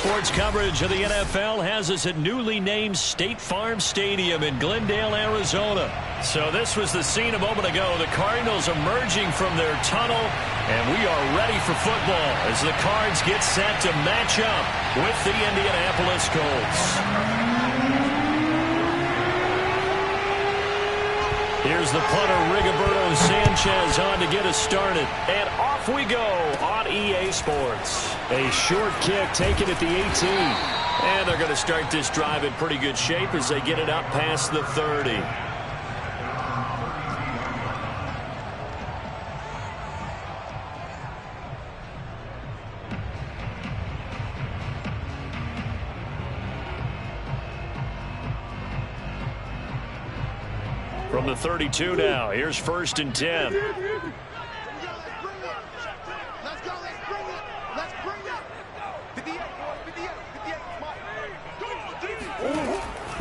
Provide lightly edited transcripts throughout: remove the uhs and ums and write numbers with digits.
Sports coverage of the NFL has us at newly named State Farm Stadium in Glendale, Arizona. So this was the scene a moment ago. The Cardinals emerging from their tunnel, and we are ready for football as the Cards get set to match up with the Indianapolis Colts. Here's the punter, Rigoberto Sanchez, on to get us started. And off we go on EA Sports. A short kick taken at the 18. And they're going to start this drive in pretty good shape as they get it up past the 30. From the 32 now, here's 1st and 10.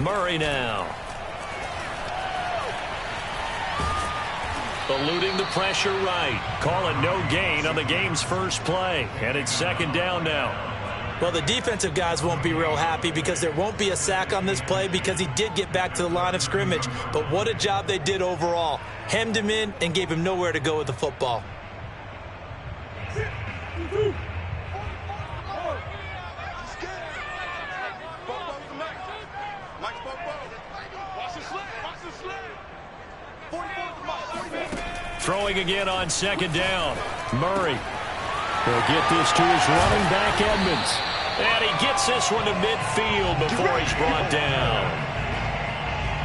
Murray now. Eluding the pressure right. Call it no gain on the game's first play. And it's 2nd down now. Well, the defensive guys won't be real happy because there won't be a sack on this play because he did get back to the line of scrimmage. But what a job they did overall. Hemmed him in and gave him nowhere to go with the football. Throwing again on 2nd down. Murray will get this to his running back, Edmonds. And he gets this one to midfield before he's brought down.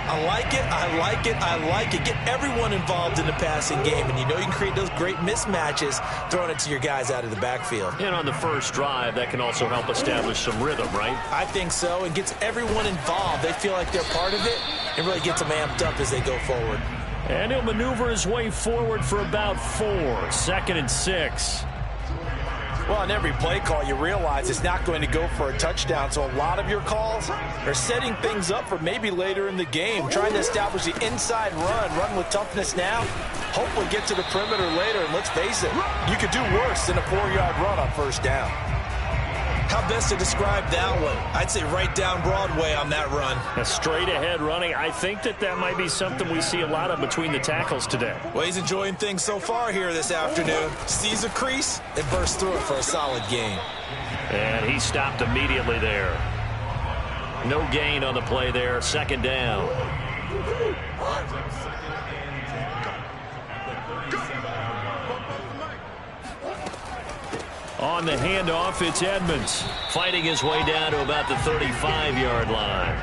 I like it, I like it, I like it. Get everyone involved in the passing game. And you know you can create those great mismatches throwing it to your guys out of the backfield. And on the first drive, that can also help establish some rhythm, right? I think so. It gets everyone involved. They feel like they're part of it and really gets them amped up as they go forward. And he'll maneuver his way forward for about 4. 2nd and 6. Well, on every play call, you realize it's not going to go for a touchdown. So a lot of your calls are setting things up for maybe later in the game, trying to establish the inside run with toughness now, hopefully get to the perimeter later. And let's face it, you could do worse than a 4-yard run on 1st down. How best to describe that one? I'd say right down Broadway on that run. A straight ahead running. I think that might be something we see a lot of between the tackles today. Well, he's enjoying things so far here this afternoon. Sees a crease and bursts through it for a solid gain. And he stopped immediately there. No gain on the play there. 2nd down. On the handoff, it's Edmonds, fighting his way down to about the 35-yard line.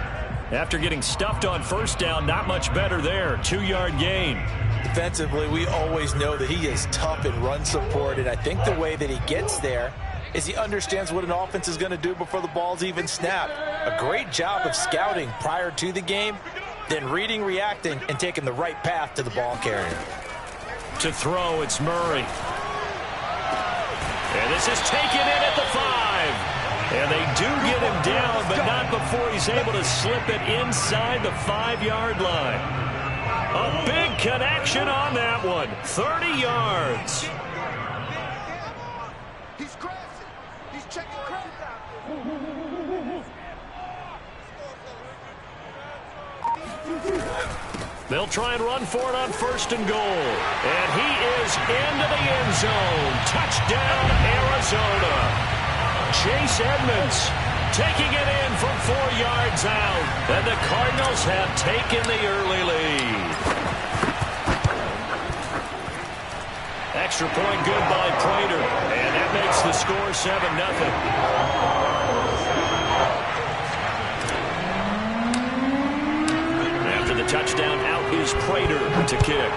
After getting stuffed on 1st down, not much better there. 2-yard gain. Defensively, we always know that he is tough in run support, and I think the way that he gets there is he understands what an offense is going to do before the ball's even snapped. A great job of scouting prior to the game, then reading, reacting, and taking the right path to the ball carrier. To throw, it's Murray. And this is taken in at the 5. And they do get him down, but not before he's able to slip it inside the 5-yard line. A big connection on that one. 30 yards. He's crashing. He's checking credit out. They'll try and run for it on 1st and goal. And he is into the end zone. Touchdown, Arizona. Chase Edmonds taking it in from 4 yards out. And the Cardinals have taken the early lead. Extra point good by Prater. And that makes the score 7-0. The touchdown, out is Prater to kick.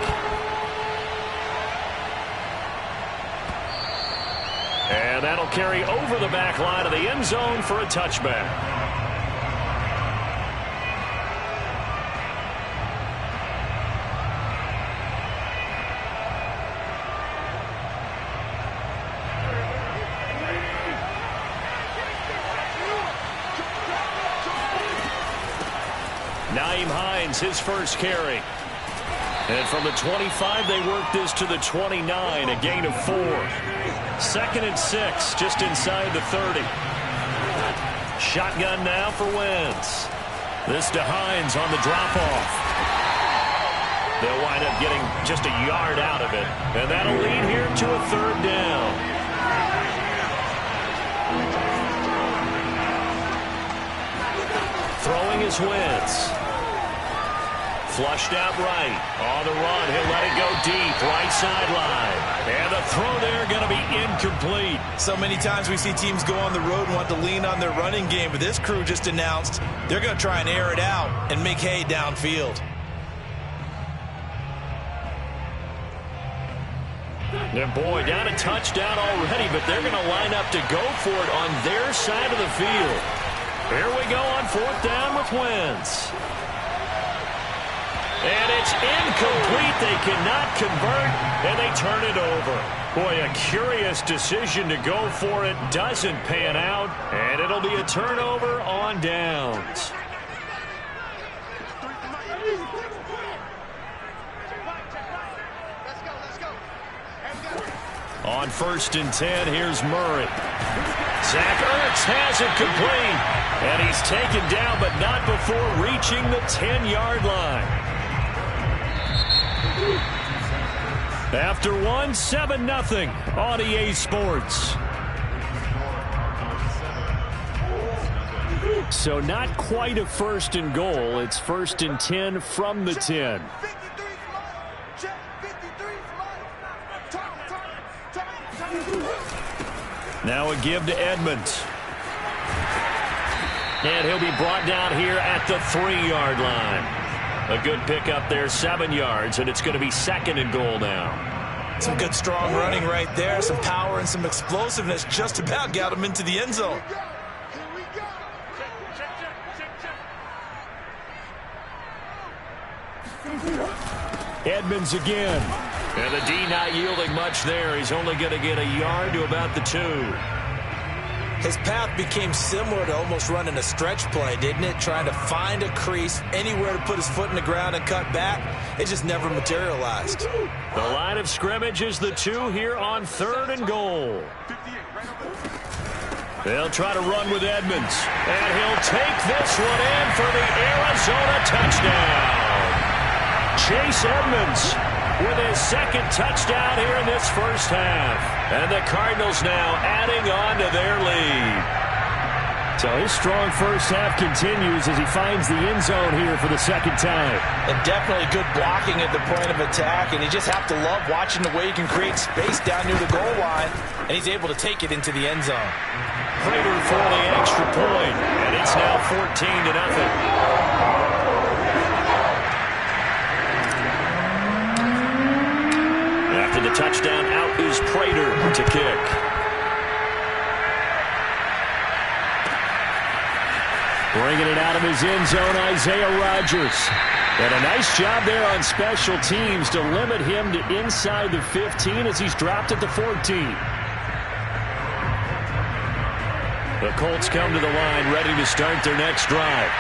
And that'll carry over the back line of the end zone for a touchback. His first carry. And from the 25, they work this to the 29, a gain of 4. 2nd and 6, just inside the 30. shotgun now for Wentz. This to Hines on the drop-off. They'll wind up getting just a yard out of it. And that'll lead here to a 3rd down. Throwing is Wentz. Flushed out right. On the run, he'll let it go deep. Right sideline. And the throw there going to be incomplete. So many times we see teams go on the road and want to lean on their running game, but this crew just announced they're going to try and air it out and make hay downfield. And boy, down a touchdown already, but they're going to line up to go for it on their side of the field. Here we go on 4th down with Wentz. And it's incomplete. They cannot convert, and they turn it over. Boy, a curious decision to go for it. Doesn't pan out, and it'll be a turnover on downs. On 1st and 10, here's Murray. Zach Ertz has it complete, and he's taken down, but not before reaching the 10-yard line. After 7-0 on EA Sports. So not quite a 1st and goal. It's 1st and 10 from the 10. Now a give to Edmonds. And he'll be brought down here at the 3-yard line. A good pickup there, 7 yards, and it's going to be 2nd and goal now. Some good strong running right there, some power and some explosiveness. Just about got him into the end zone. Edmonds again. And the D not yielding much there. He's only going to get a yard to about the 2. His path became similar to almost running a stretch play, didn't it? Trying to find a crease, anywhere to put his foot in the ground and cut back. It just never materialized. The line of scrimmage is the 2 here on 3rd and goal. They'll try to run with Edmonds. And he'll take this one in for the Arizona touchdown. Chase Edmonds with his 2nd touchdown here in this 1st half. And the Cardinals now adding on to their lead. So his strong 1st half continues as he finds the end zone here for the 2nd time. And definitely good blocking at the point of attack. And you just have to love watching the way he can create space down near the goal line. And he's able to take it into the end zone. Prater for the extra point. And it's now 14-0. After the touchdown, out is Prater to kick. Bringing it out of his end zone, Isaiah Rodgers. And a nice job there on special teams to limit him to inside the 15 as he's dropped at the 14. The Colts come to the line ready to start their next drive.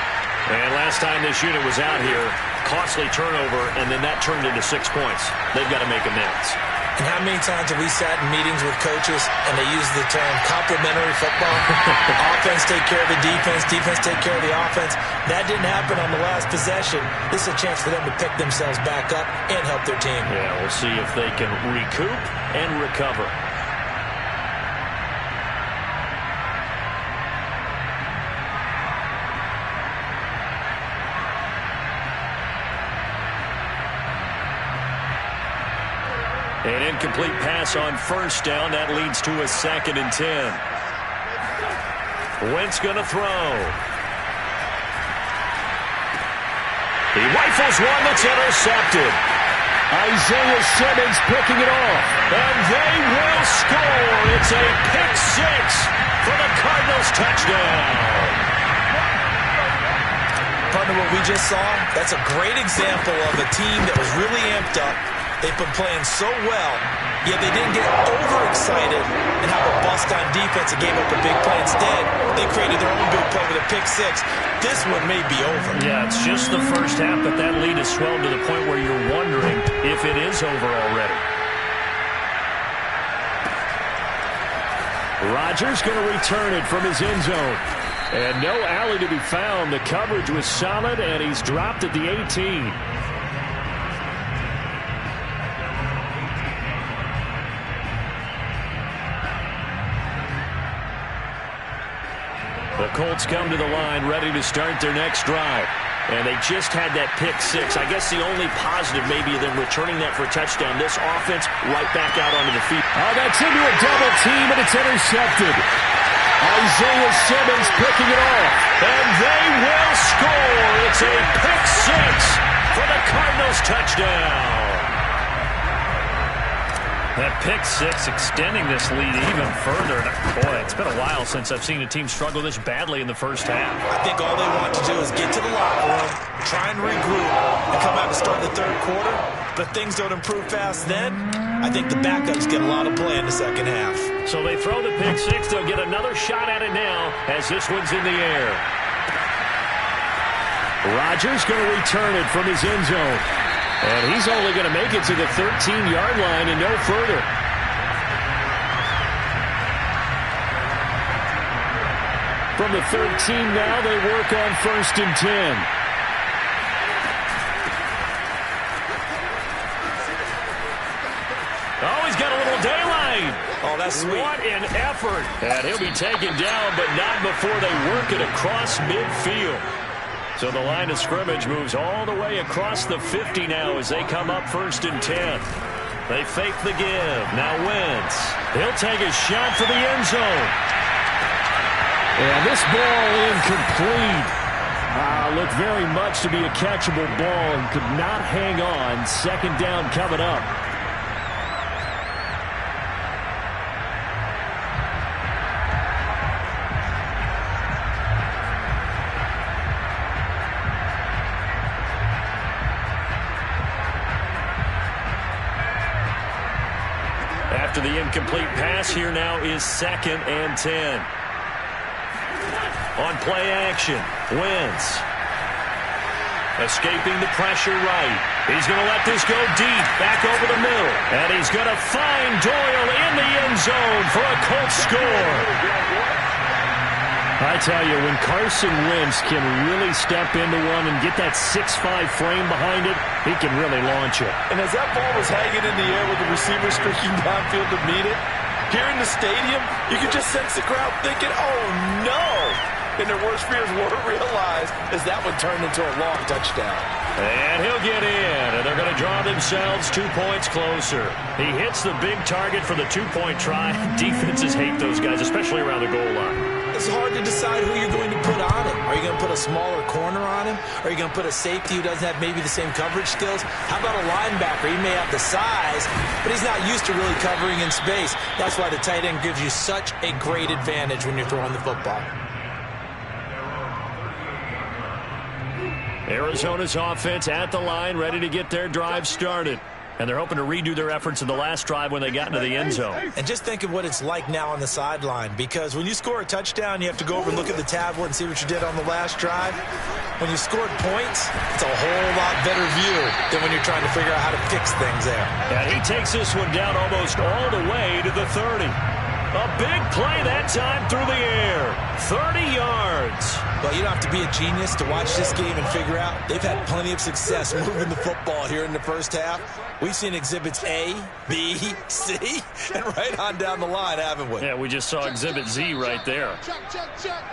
And last time this unit was out here, costly turnover, and then that turned into 6 points. They've got to make amends. And how many times have we sat in meetings with coaches and they use the term complementary football? Offense take care of the defense, defense take care of the offense. That didn't happen on the last possession. This is a chance for them to pick themselves back up and help their team. Yeah, we'll see if they can recoup and recover. An incomplete pass on 1st down. That leads to a 2nd and 10. Wentz going to throw. He rifles one that's intercepted. Isaiah Simmons picking it off. And they will score. It's a pick 6 for the Cardinals touchdown. Partner, what we just saw, that's a great example of a team that was really amped up. They've been playing so well, yet they didn't get overexcited and have a bust on defense and gave up a big play. Instead, they created their own big play with a pick 6. This one may be over. Yeah, it's just the 1st half, but that lead has swelled to the point where you're wondering if it is over already. Rodgers going to return it from his end zone. And no alley to be found. The coverage was solid, and he's dropped at the 18. The Colts come to the line ready to start their next drive. And they just had that pick six. I guess the only positive maybe them returning that for a touchdown. This offense right back out onto the field. Oh, that's into a double team, and it's intercepted. Isaiah Simmons picking it off. And they will score. It's a pick six for the Cardinals touchdown. That pick six extending this lead even further. Boy, it's been a while since I've seen a team struggle this badly in the first half. I think all they want to do is get to the locker room, try and regroup, and come out to start the third quarter. But if things don't improve fast then, I think the backups get a lot of play in the second half. So they throw the pick six. They'll get another shot at it now as this one's in the air. Rodgers going to return it from his end zone. And he's only going to make it to the 13-yard line and no further. From the 13 now, they work on 1st and 10. Oh, he's got a little daylight. Oh, that's sweet. What an effort. And he'll be taken down, but not before they work it across midfield. So the line of scrimmage moves all the way across the 50 now as they come up 1st and 10. They fake the give. Now Wentz. He'll take a shot for the end zone. And this ball incomplete. Looked very much to be a catchable ball and could not hang on. 2nd down coming up. After the incomplete pass, here now is 2nd and 10. On play action, Wentz. Escaping the pressure right. He's going to let this go deep, back over the middle. And he's going to find Doyle in the end zone for a Colts score. I tell you, when Carson Wentz can really step into one and get that 6'5" frame behind it, he can really launch it. And as that ball was hanging in the air with the receiver streaking downfield to meet it, here in the stadium, you could just sense the crowd thinking, oh, no. And their worst fears weren't realized as that one turned into a long touchdown. And he'll get in, and they're going to draw themselves 2 points closer. He hits the big target for the two-point try. Defenses hate those guys, especially around the goal line. It's hard to decide who you're going to put on him. Are you going to put a smaller corner on him? Are you going to put a safety who doesn't have maybe the same coverage skills? How about a linebacker? He may have the size, but he's not used to really covering in space. That's why the tight end gives you such a great advantage when you're throwing the football. Arizona's offense at the line, ready to get their drive started. And they're hoping to redo their efforts in the last drive when they got into the end zone. And just think of what it's like now on the sideline, because when you score a touchdown, you have to go over and look at the tablet and see what you did on the last drive. When you scored points, it's a whole lot better view than when you're trying to figure out how to fix things there. And he takes this one down almost all the way to the 30. A big play that time through the air. 30 yards. Well, you don't have to be a genius to watch this game and figure out they've had plenty of success moving the football here in the first half. We've seen exhibits A, B, C, and right on down the line, haven't we? Yeah, we just saw exhibit Z right there. Check.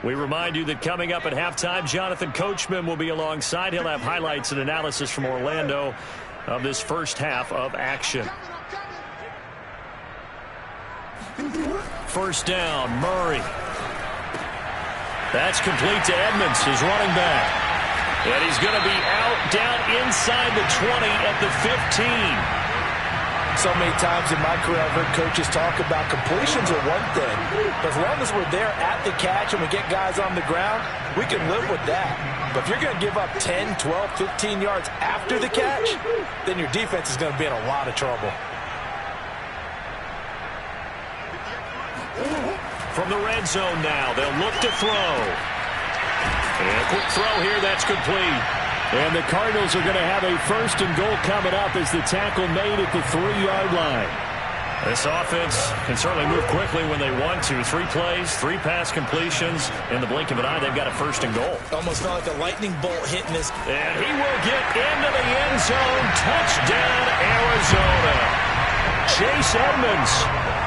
We remind you that coming up at halftime, Jonathan Coachman will be alongside. He'll have highlights and analysis from Orlando of this first half of action. First down, Murray. That's complete to Edmonds, his running back. And he's going to be out down inside the 20 at the 15. So many times in my career, I've heard coaches talk about completions are one thing. But as long as we're there at the catch and we get guys on the ground, we can live with that. But if you're going to give up 10, 12, 15 yards after the catch, then your defense is going to be in a lot of trouble. From the red zone now, they'll look to throw. And a quick throw here, that's complete. And the Cardinals are going to have a 1st and goal coming up as the tackle made at the 3-yard line. This offense can certainly move quickly when they want to. 3 plays, 3 pass completions. In the blink of an eye, they've got a 1st and goal. Almost felt like a lightning bolt hitting this. And he will get into the end zone. Touchdown, Arizona. Chase Edmonds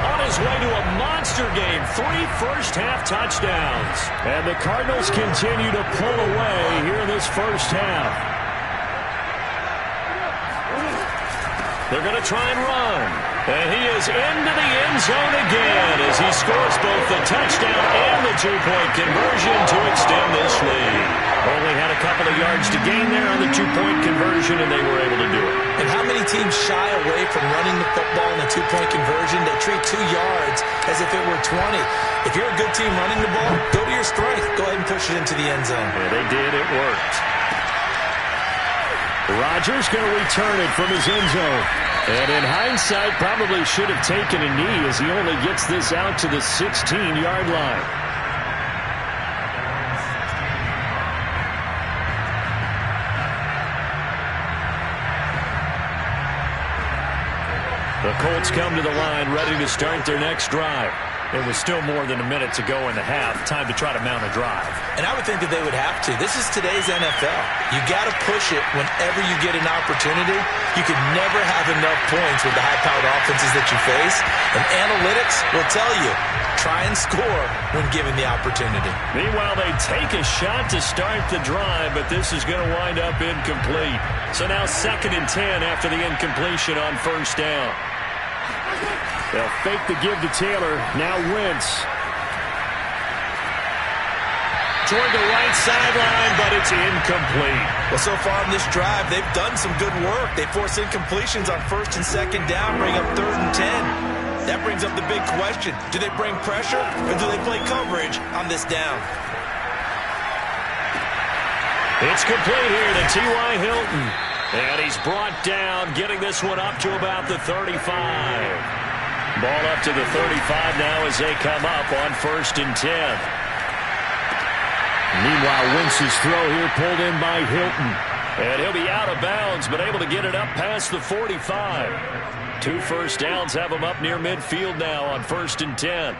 on his way to a monster game. 3 first-half touchdowns. And the Cardinals continue to pull away here in this first half. They're going to try and run. And he is into the end zone again as he scores both the touchdown and the 2-point conversion to extend this lead. Only had a couple of yards to gain there on the 2-point conversion, and they were able to do it. And how many teams shy away from running the football in a 2-point conversion? They treat 2 yards as if it were 20. If you're a good team running the ball, go to your strength. Go ahead and push it into the end zone. Yeah, they did. It worked. Rodgers going to return it from his end zone. And in hindsight, probably should have taken a knee as he only gets this out to the 16-yard line. The Colts come to the line ready to start their next drive. It was still more than a minute to go in the half. Time to try to mount a drive. And I would think that they would have to. This is today's NFL. You got to push it whenever you get an opportunity. You can never have enough points with the high-powered offenses that you face. And analytics will tell you, try and score when given the opportunity. Meanwhile, they take a shot to start the drive, but this is going to wind up incomplete. So now 2nd and 10 after the incompletion on 1st down. They'll fake the give to Taylor. Now Wentz. Toward the right sideline, but it's incomplete. Well, so far in this drive, they've done some good work. They force incompletions on 1st and 2nd down, bring up 3rd and 10. That brings up the big question. Do they bring pressure, or do they play coverage on this down? It's complete here to T.Y. Hilton. And he's brought down, getting this one up to about the 35. Ball up to the 35 now as they come up on 1st and 10. Meanwhile, Wentz's throw here pulled in by Hilton. And he'll be out of bounds, but able to get it up past the 45. 2 first downs have him up near midfield now on 1st and 10.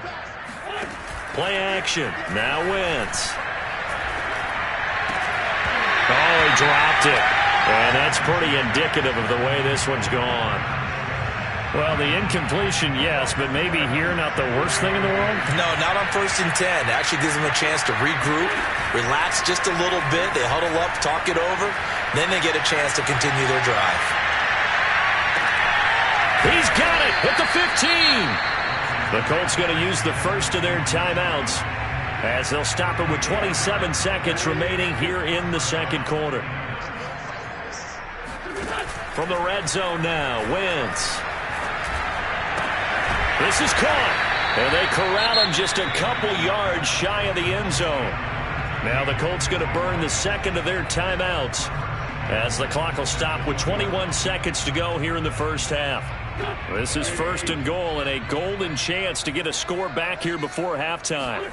Play action. Now Wentz. Oh, he dropped it. And that's pretty indicative of the way this one's gone. Well, the incompletion, yes, but maybe here not the worst thing in the world? No, not on 1st and 10. It actually gives them a chance to regroup, relax just a little bit. They huddle up, talk it over. Then they get a chance to continue their drive. He's got it at the 15. The Colts going to use the first of their timeouts as they'll stop it with 27 seconds remaining here in the 2nd quarter. From the red zone now, Wentz. This is caught. And they corral him just a couple yards shy of the end zone. Now the Colts going to burn the 2nd of their timeouts as the clock will stop with 21 seconds to go here in the 1st half. This is 1st and goal and a golden chance to get a score back here before halftime.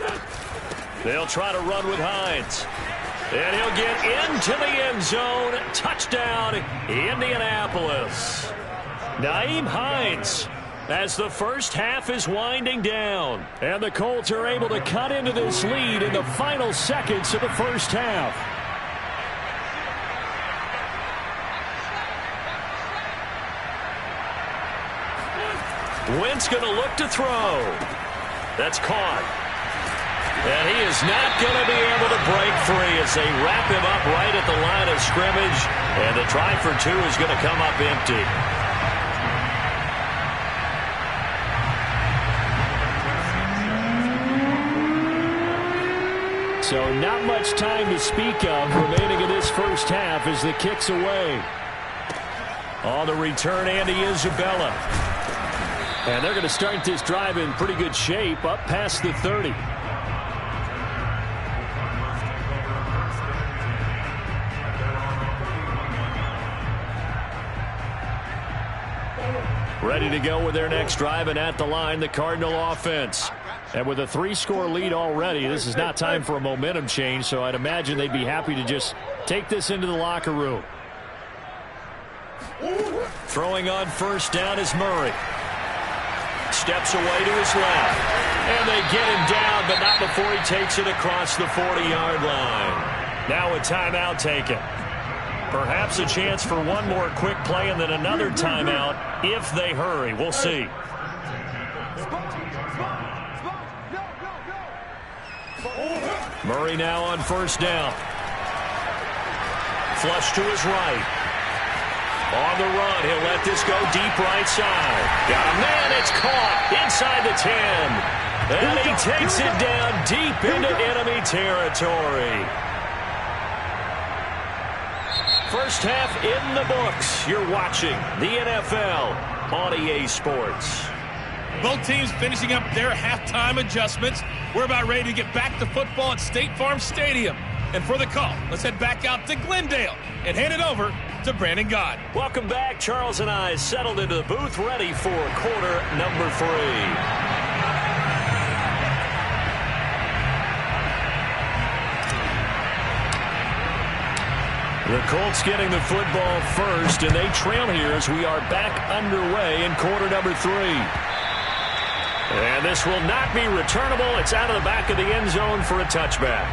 They'll try to run with Hines. And he'll get into the end zone. Touchdown, Indianapolis. Nyheim Hines as the 1st half is winding down. And the Colts are able to cut into this lead in the final seconds of the 1st half. Wentz going to look to throw. That's caught. And he is not going to be able to break free as they wrap him up right at the line of scrimmage. And the try for 2 is going to come up empty. So not much time to speak of remaining in this 1st half as the kick's away. On the return, Andy Isabella. And they're going to start this drive in pretty good shape up past the 30. Ready to go with their next drive, and at the line, the Cardinal offense. And with a 3-score lead already, this is not time for a momentum change, so I'd imagine they'd be happy to just take this into the locker room. Throwing on first down is Murray. Steps away to his left. And they get him down, but not before he takes it across the 40-yard line. Now a timeout taken. Perhaps a chance for one more quick play and then another timeout if they hurry. We'll see. Murray now on first down. Flush to his right. On the run, he'll let this go deep right side. Got a man, it's caught inside the 10. And he takes it down deep into enemy territory. First half in the books. You're watching the NFL on EA Sports. Both teams finishing up their halftime adjustments. We're about ready to get back to football at State Farm Stadium. And for the call, let's head back out to Glendale and hand it over to Brandon Gott. Welcome back. Charles and I settled into the booth, ready for quarter number 3. The Colts getting the football first, and they trail here as we are back underway in quarter number 3. And this will not be returnable. It's out of the back of the end zone for a touchback.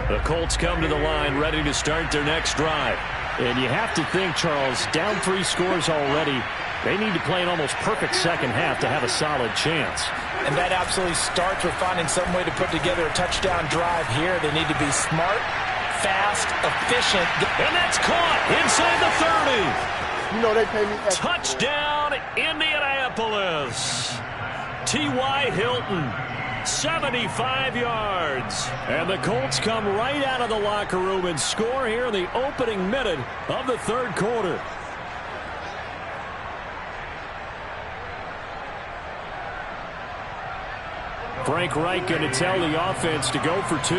The Colts come to the line ready to start their next drive. And you have to think, Charles, down 3 scores already. They need to play an almost perfect second half to have a solid chance. And that absolutely starts with finding some way to put together a touchdown drive here. They need to be smart, fast, efficient. And that's caught inside the 30. You know they pay me extra. Touchdown, Indianapolis. T.Y. Hilton. 75 yards. And the Colts come right out of the locker room and score here in the opening minute of the third quarter. Frank Reich going to tell the offense to go for 2.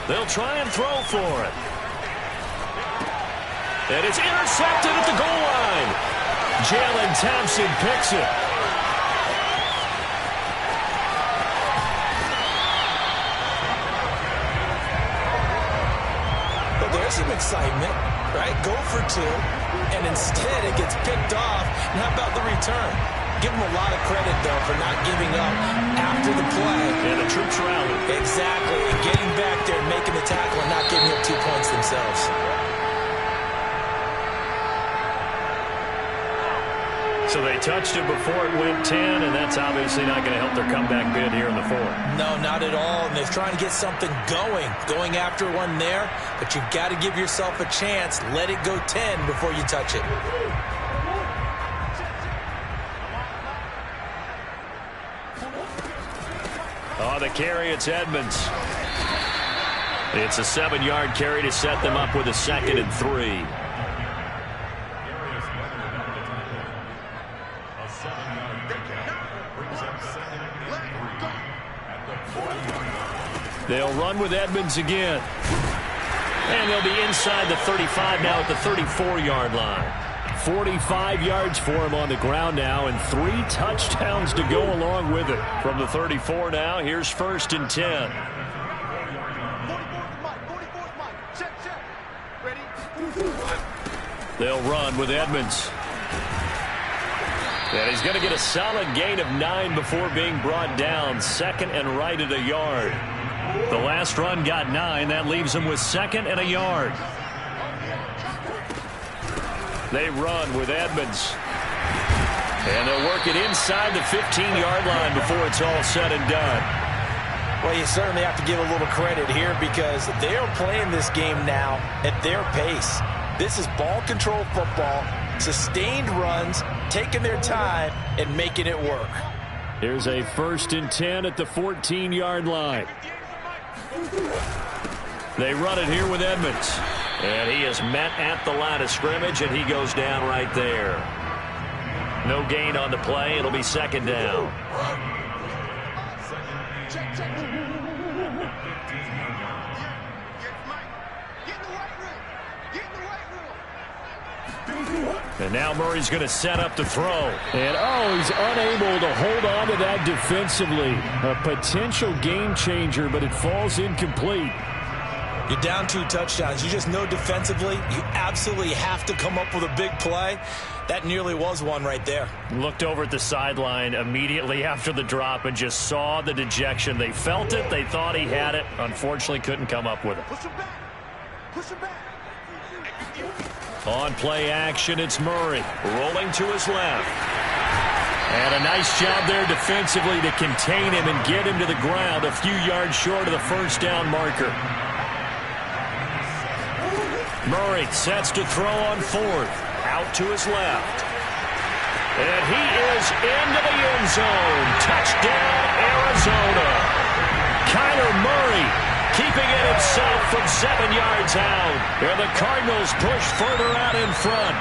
They'll try and throw for it. And it's intercepted at the goal line. Jalen Thompson picks it. But there's some excitement, right? Go for 2, and instead it gets picked off. And how about the return? Give them a lot of credit, though, for not giving up after the play. And the troops rallied. Exactly. And getting back there and making the tackle and not giving up 2 points themselves. So they touched it before it went 10, and that's obviously not going to help their comeback bid here in the 4th. No, not at all. And they're trying to get something going after one there. But you've got to give yourself a chance. Let it go 10 before you touch it. Oh, the carry, it's Edmonds. It's a 7-yard carry to set them up with a 2nd and 3. They'll run with Edmonds again. And they'll be inside the 35 now at the 34-yard line. 45 yards for him on the ground now, and 3 touchdowns to go along with it. From the 34 now, here's 1st and 10. They'll run with Edmonds. And he's going to get a solid gain of 9 before being brought down. 2nd and right at a yard. The last run got 9. That leaves him with 2nd and a yard. They run with Edmonds. And they'll work it inside the 15-yard line before it's all said and done. Well, you certainly have to give a little credit here because they are playing this game now at their pace. This is ball control football, sustained runs, taking their time, and making it work. Here's a 1st and 10 at the 14-yard line. They run it here with Edmonds. And he is met at the line of scrimmage, and he goes down right there. No gain on the play. It'll be 2nd down. And now Murray's going to set up to throw. And, oh, he's unable to hold on to that defensively. A potential game changer, but it falls incomplete. You're down 2 touchdowns. You just know defensively you absolutely have to come up with a big play. That nearly was one right there. Looked over at the sideline immediately after the drop and just saw the dejection. They felt it. They thought he had it. Unfortunately, couldn't come up with it. Push him back. Push him back. On play action, it's Murray rolling to his left. And a nice job there defensively to contain him and get him to the ground a few yards short of the first down marker. Murray sets to throw on 4th. Out to his left. And he is into the end zone. Touchdown, Arizona. Kyler Murray keeping it himself from 7 yards out. And the Cardinals push further out in front.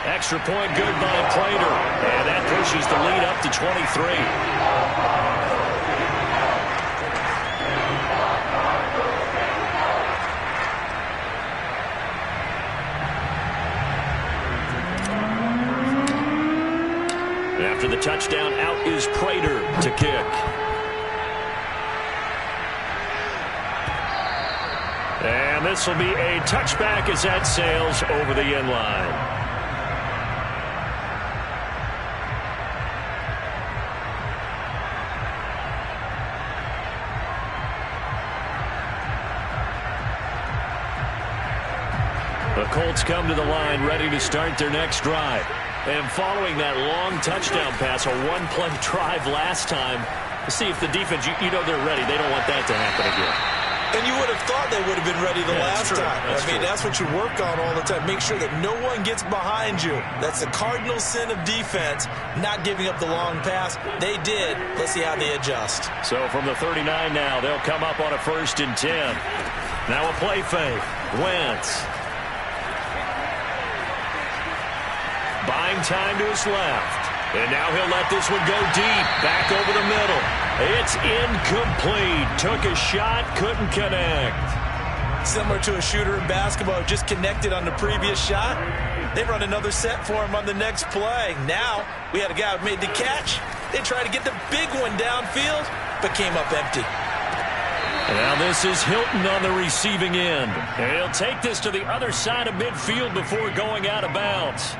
Extra point good by Prater. And that pushes the lead up to 23. After the touchdown, out is Prater to kick. And this will be a touchback as that sails over the end line. The Colts come to the line ready to start their next drive. And following that long touchdown pass, a one-play drive last time, to see if the defense, you know they're ready. They don't want that to happen again. And you would have thought they would have been ready the last time. That's what you work on all the time. Make sure that no one gets behind you. That's the cardinal sin of defense, not giving up the long pass. They did. Let's see how they adjust. So from the 39 now, they'll come up on a 1st and 10. Now a play fake. Wentz. Buying time to his left. And now he'll let this one go deep. Back over the middle. It's incomplete. Took a shot, couldn't connect. Similar to a shooter in basketball who just connected on the previous shot. They run another set for him on the next play. Now we had a guy who made the catch. They tried to get the big one downfield, but came up empty. And now this is Hilton on the receiving end. And he'll take this to the other side of midfield before going out of bounds.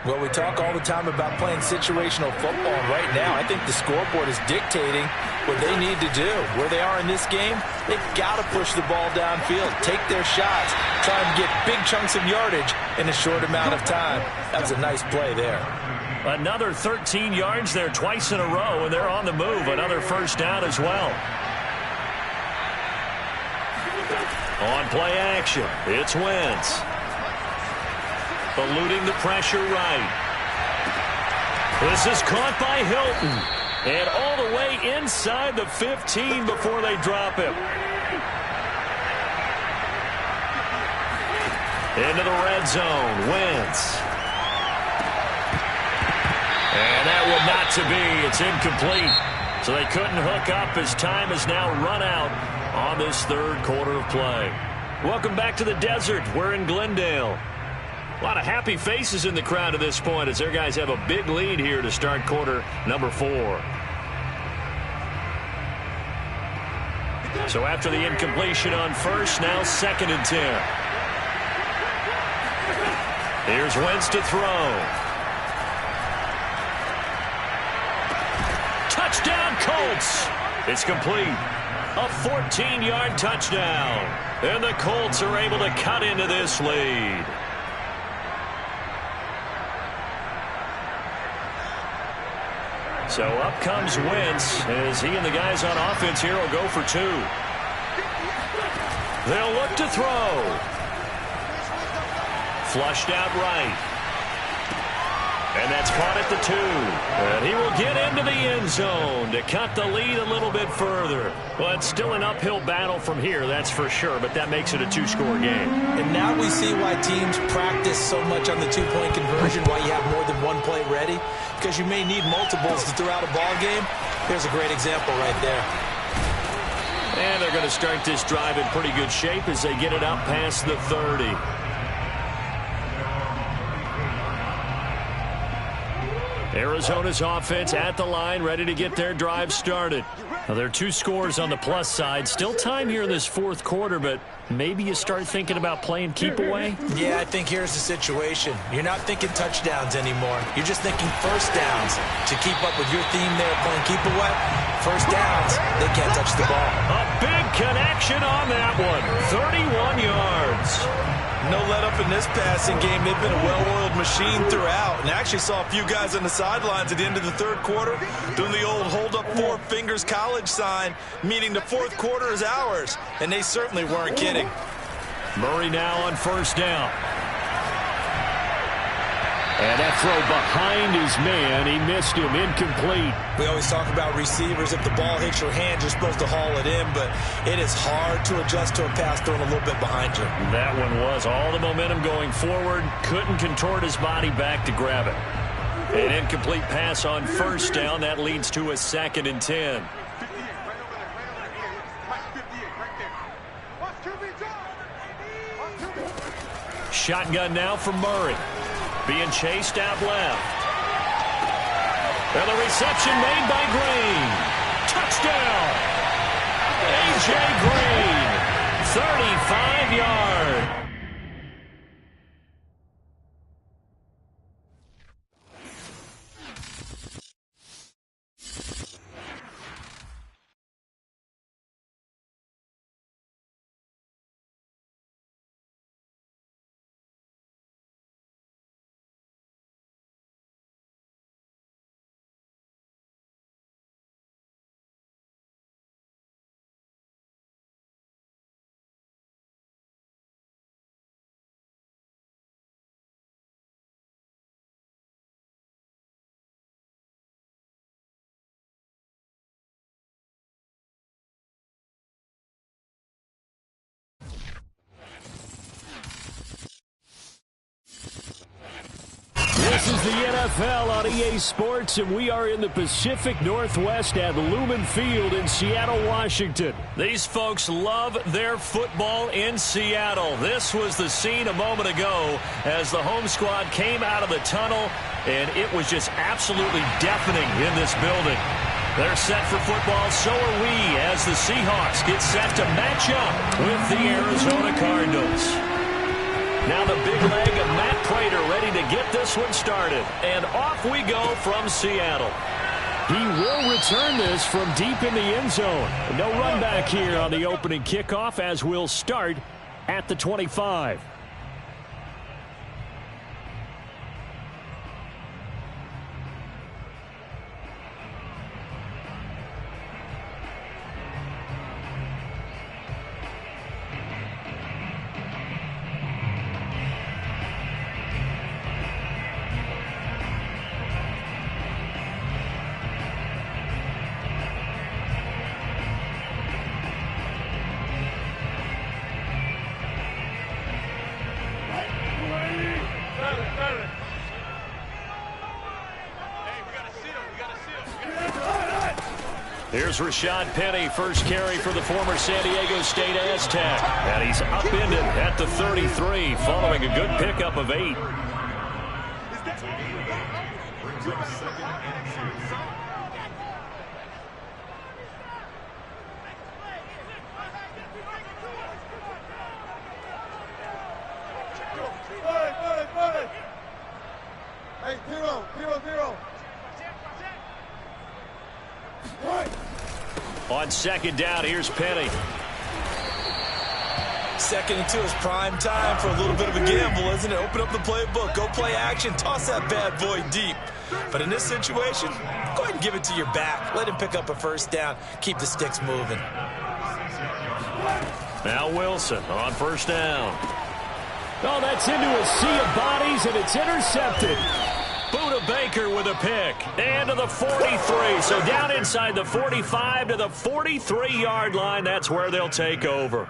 Well, we talk all the time about playing situational football. Right now, I think the scoreboard is dictating what they need to do. Where they are in this game, they've got to push the ball downfield, take their shots, try and get big chunks of yardage in a short amount of time. That was a nice play there. Another 13 yards there twice in a row, and they're on the move. Another first down as well. On play action, it's Wentz. Eluding the pressure right. This is caught by Hilton. And all the way inside the 15 before they drop him. Into the red zone. Wentz. And that would not to be. It's incomplete. So they couldn't hook up as time has now run out on this 3rd quarter of play. Welcome back to the desert. We're in Glendale. A lot of happy faces in the crowd at this point as their guys have a big lead here to start quarter number 4. So after the incompletion on 1st, now 2nd and 10. Here's Wentz to throw. Touchdown Colts. It's complete. A 14-yard touchdown. And the Colts are able to cut into this lead. So up comes Wentz as he and the guys on offense here will go for 2. They'll look to throw. Flushed out right. And that's caught at the 2. And he will get into the end zone to cut the lead a little bit further. Well, it's still an uphill battle from here, that's for sure, but that makes it a 2-score game. And now we see why teams practice so much on the 2-point conversion, why you have more than one play ready, because you may need multiples throughout a ball game. Here's a great example right there. And they're going to start this drive in pretty good shape as they get it out past the 30. Arizona's offense at the line, ready to get their drive started. Now, there are 2 scores on the plus side. Still time here in this fourth quarter, but maybe you start thinking about playing keep away? Yeah, I think here's the situation. You're not thinking touchdowns anymore. You're just thinking first downs. To keep up with your theme there, playing keep away, first downs, they can't touch the ball. A big connection on that one. 31 yards. No let up in this passing game. They've been a well-oiled machine throughout. And actually saw a few guys on the sidelines at the end of the third quarter doing the old hold up 4 fingers college sign, meaning the fourth quarter is ours. And they certainly weren't kidding. Murray now on first down. And that throw behind his man. He missed him. Incomplete. We always talk about receivers. If the ball hits your hand, you're supposed to haul it in. But it is hard to adjust to a pass thrown a little bit behind you. That one was all the momentum going forward. Couldn't contort his body back to grab it. An incomplete pass on first down. That leads to a 2nd and 10. Shotgun now for Murray. Being chased out left. And the reception made by Green. Touchdown! A.J. Green, 35 yards. This is the NFL on EA Sports, and we are in the Pacific Northwest at Lumen Field in Seattle, Washington. These folks love their football in Seattle. This was the scene a moment ago as the home squad came out of the tunnel, and it was just absolutely deafening in this building. They're set for football, so are we, as the Seahawks get set to match up with the Arizona Cardinals. Now the big leg of Matt Pratt ready to get this one started. And off we go from Seattle. He will return this from deep in the end zone. No run back here on the opening kickoff, as we'll start at the 25. Here's Rashad Penny, first carry for the former San Diego State Aztec. And he's upended at the 33, following a good pickup of 8. Hey, zero. On second down, here's Penny. 2nd and 2 is prime time for a little bit of a gamble, isn't it? Open up the playbook, go play action, toss that bad boy deep. But in this situation, go ahead and give it to your back. Let him pick up a first down. Keep the sticks moving. Now Wilson on first down. Oh, that's into a sea of bodies, and it's intercepted. Buda Baker with a pick. And to the 43. So down inside the 45 to the 43-yard line. That's where they'll take over.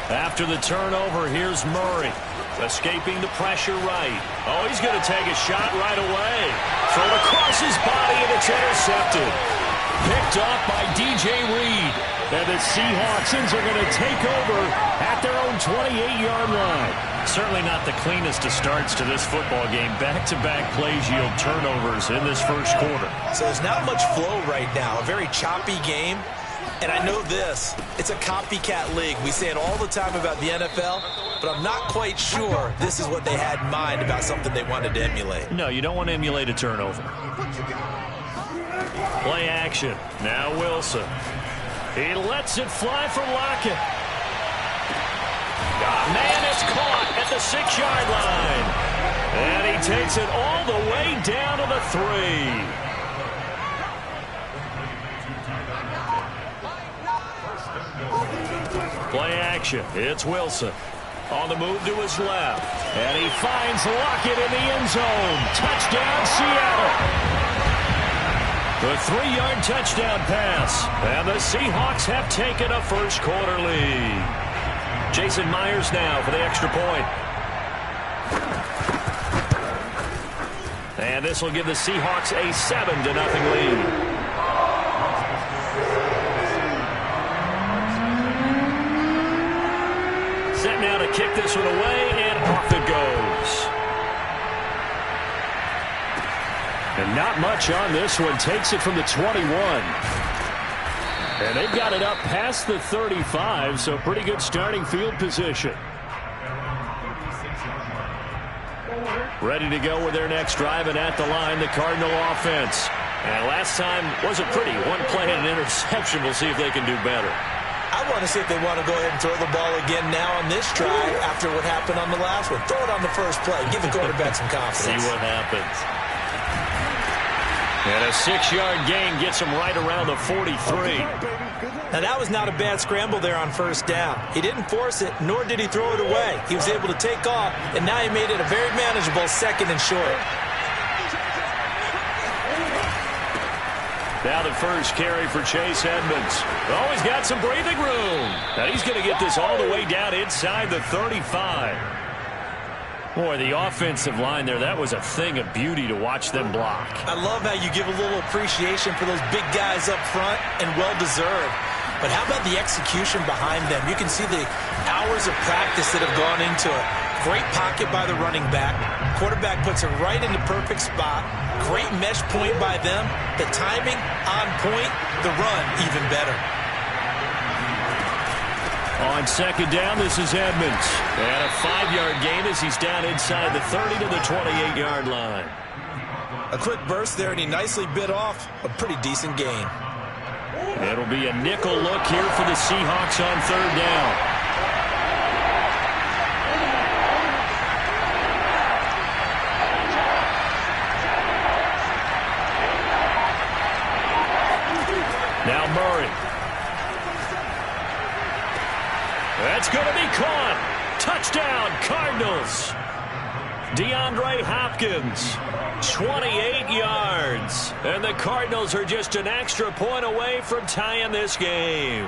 After the turnover, here's Murray. Escaping the pressure right. Oh, he's going to take a shot right away. Thrown across his body, and it's intercepted. Picked off by DJ Reed. And the Seahawks are going to take over at their own 28-yard line. Certainly not the cleanest of starts to this football game. Back-to-back plays yield turnovers in this first quarter. So there's not much flow right now. A very choppy game. And I know this, it's a copycat league. We say it all the time about the NFL, but I'm not quite sure this is what they had in mind about something they wanted to emulate. No, you don't want to emulate a turnover. Play action. Now Wilson. He lets it fly from Lockett. Man, it's caught at the 6-yard line. And he takes it all the way down to the 3. Play action. It's Wilson. On the move to his left. And he finds Lockett in the end zone. Touchdown, Seattle. The 3-yard touchdown pass. And the Seahawks have taken a first quarter lead. Jason Myers now for the extra point. And this will give the Seahawks a 7-0 lead. Set now to kick this one away, and off it goes. And not much on this one. Takes it from the 21. And they've got it up past the 35, so pretty good starting field position. Ready to go with their next drive, and at the line, the Cardinal offense. And last time wasn't pretty. One play and an interception. We'll see if they can do better. I want to see if they want to go ahead and throw the ball again now on this drive after what happened on the last one. Throw it on the first play. Give the quarterback some confidence. See what happens. And a 6-yard gain gets him right around the 43. Now, that was not a bad scramble there on first down. He didn't force it, nor did he throw it away. He was able to take off, and now he made it a very manageable 2nd and short. Now the first carry for Chase Edmonds. Oh, he's got some breathing room. And he's going to get this all the way down inside the 35. Boy, the offensive line there, that was a thing of beauty to watch them block. I love how you give a little appreciation for those big guys up front, and well-deserved. But how about the execution behind them? You can see the hours of practice that have gone into it. Great pocket by the running back. Quarterback puts it right in the perfect spot. Great mesh point by them. The timing on point. The run even better. On 2nd down, this is Edmonds. And a 5-yard gain as he's down inside the 30 to the 28-yard line. A quick burst there, and he nicely bit off a pretty decent gain. It'll be a nickel look here for the Seahawks on 3rd down. Now Murray. That's going to be caught. Touchdown, Cardinals. DeAndre Hopkins, 28 yards. And the Cardinals are just an extra point away from tying this game.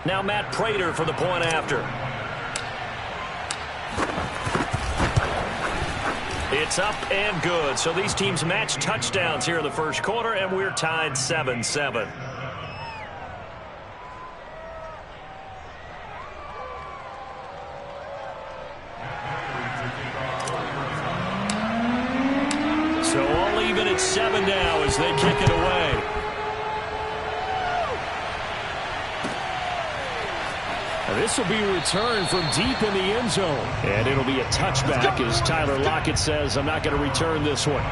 Now Matt Prater for the point after. It's up and good. So these teams match touchdowns here in the first quarter, and we're tied 7-7. So all even at 7 now as they kick it away. This will be returned from deep in the end zone. And it'll be a touchback as Tyler Lockett says, I'm not going to return this one.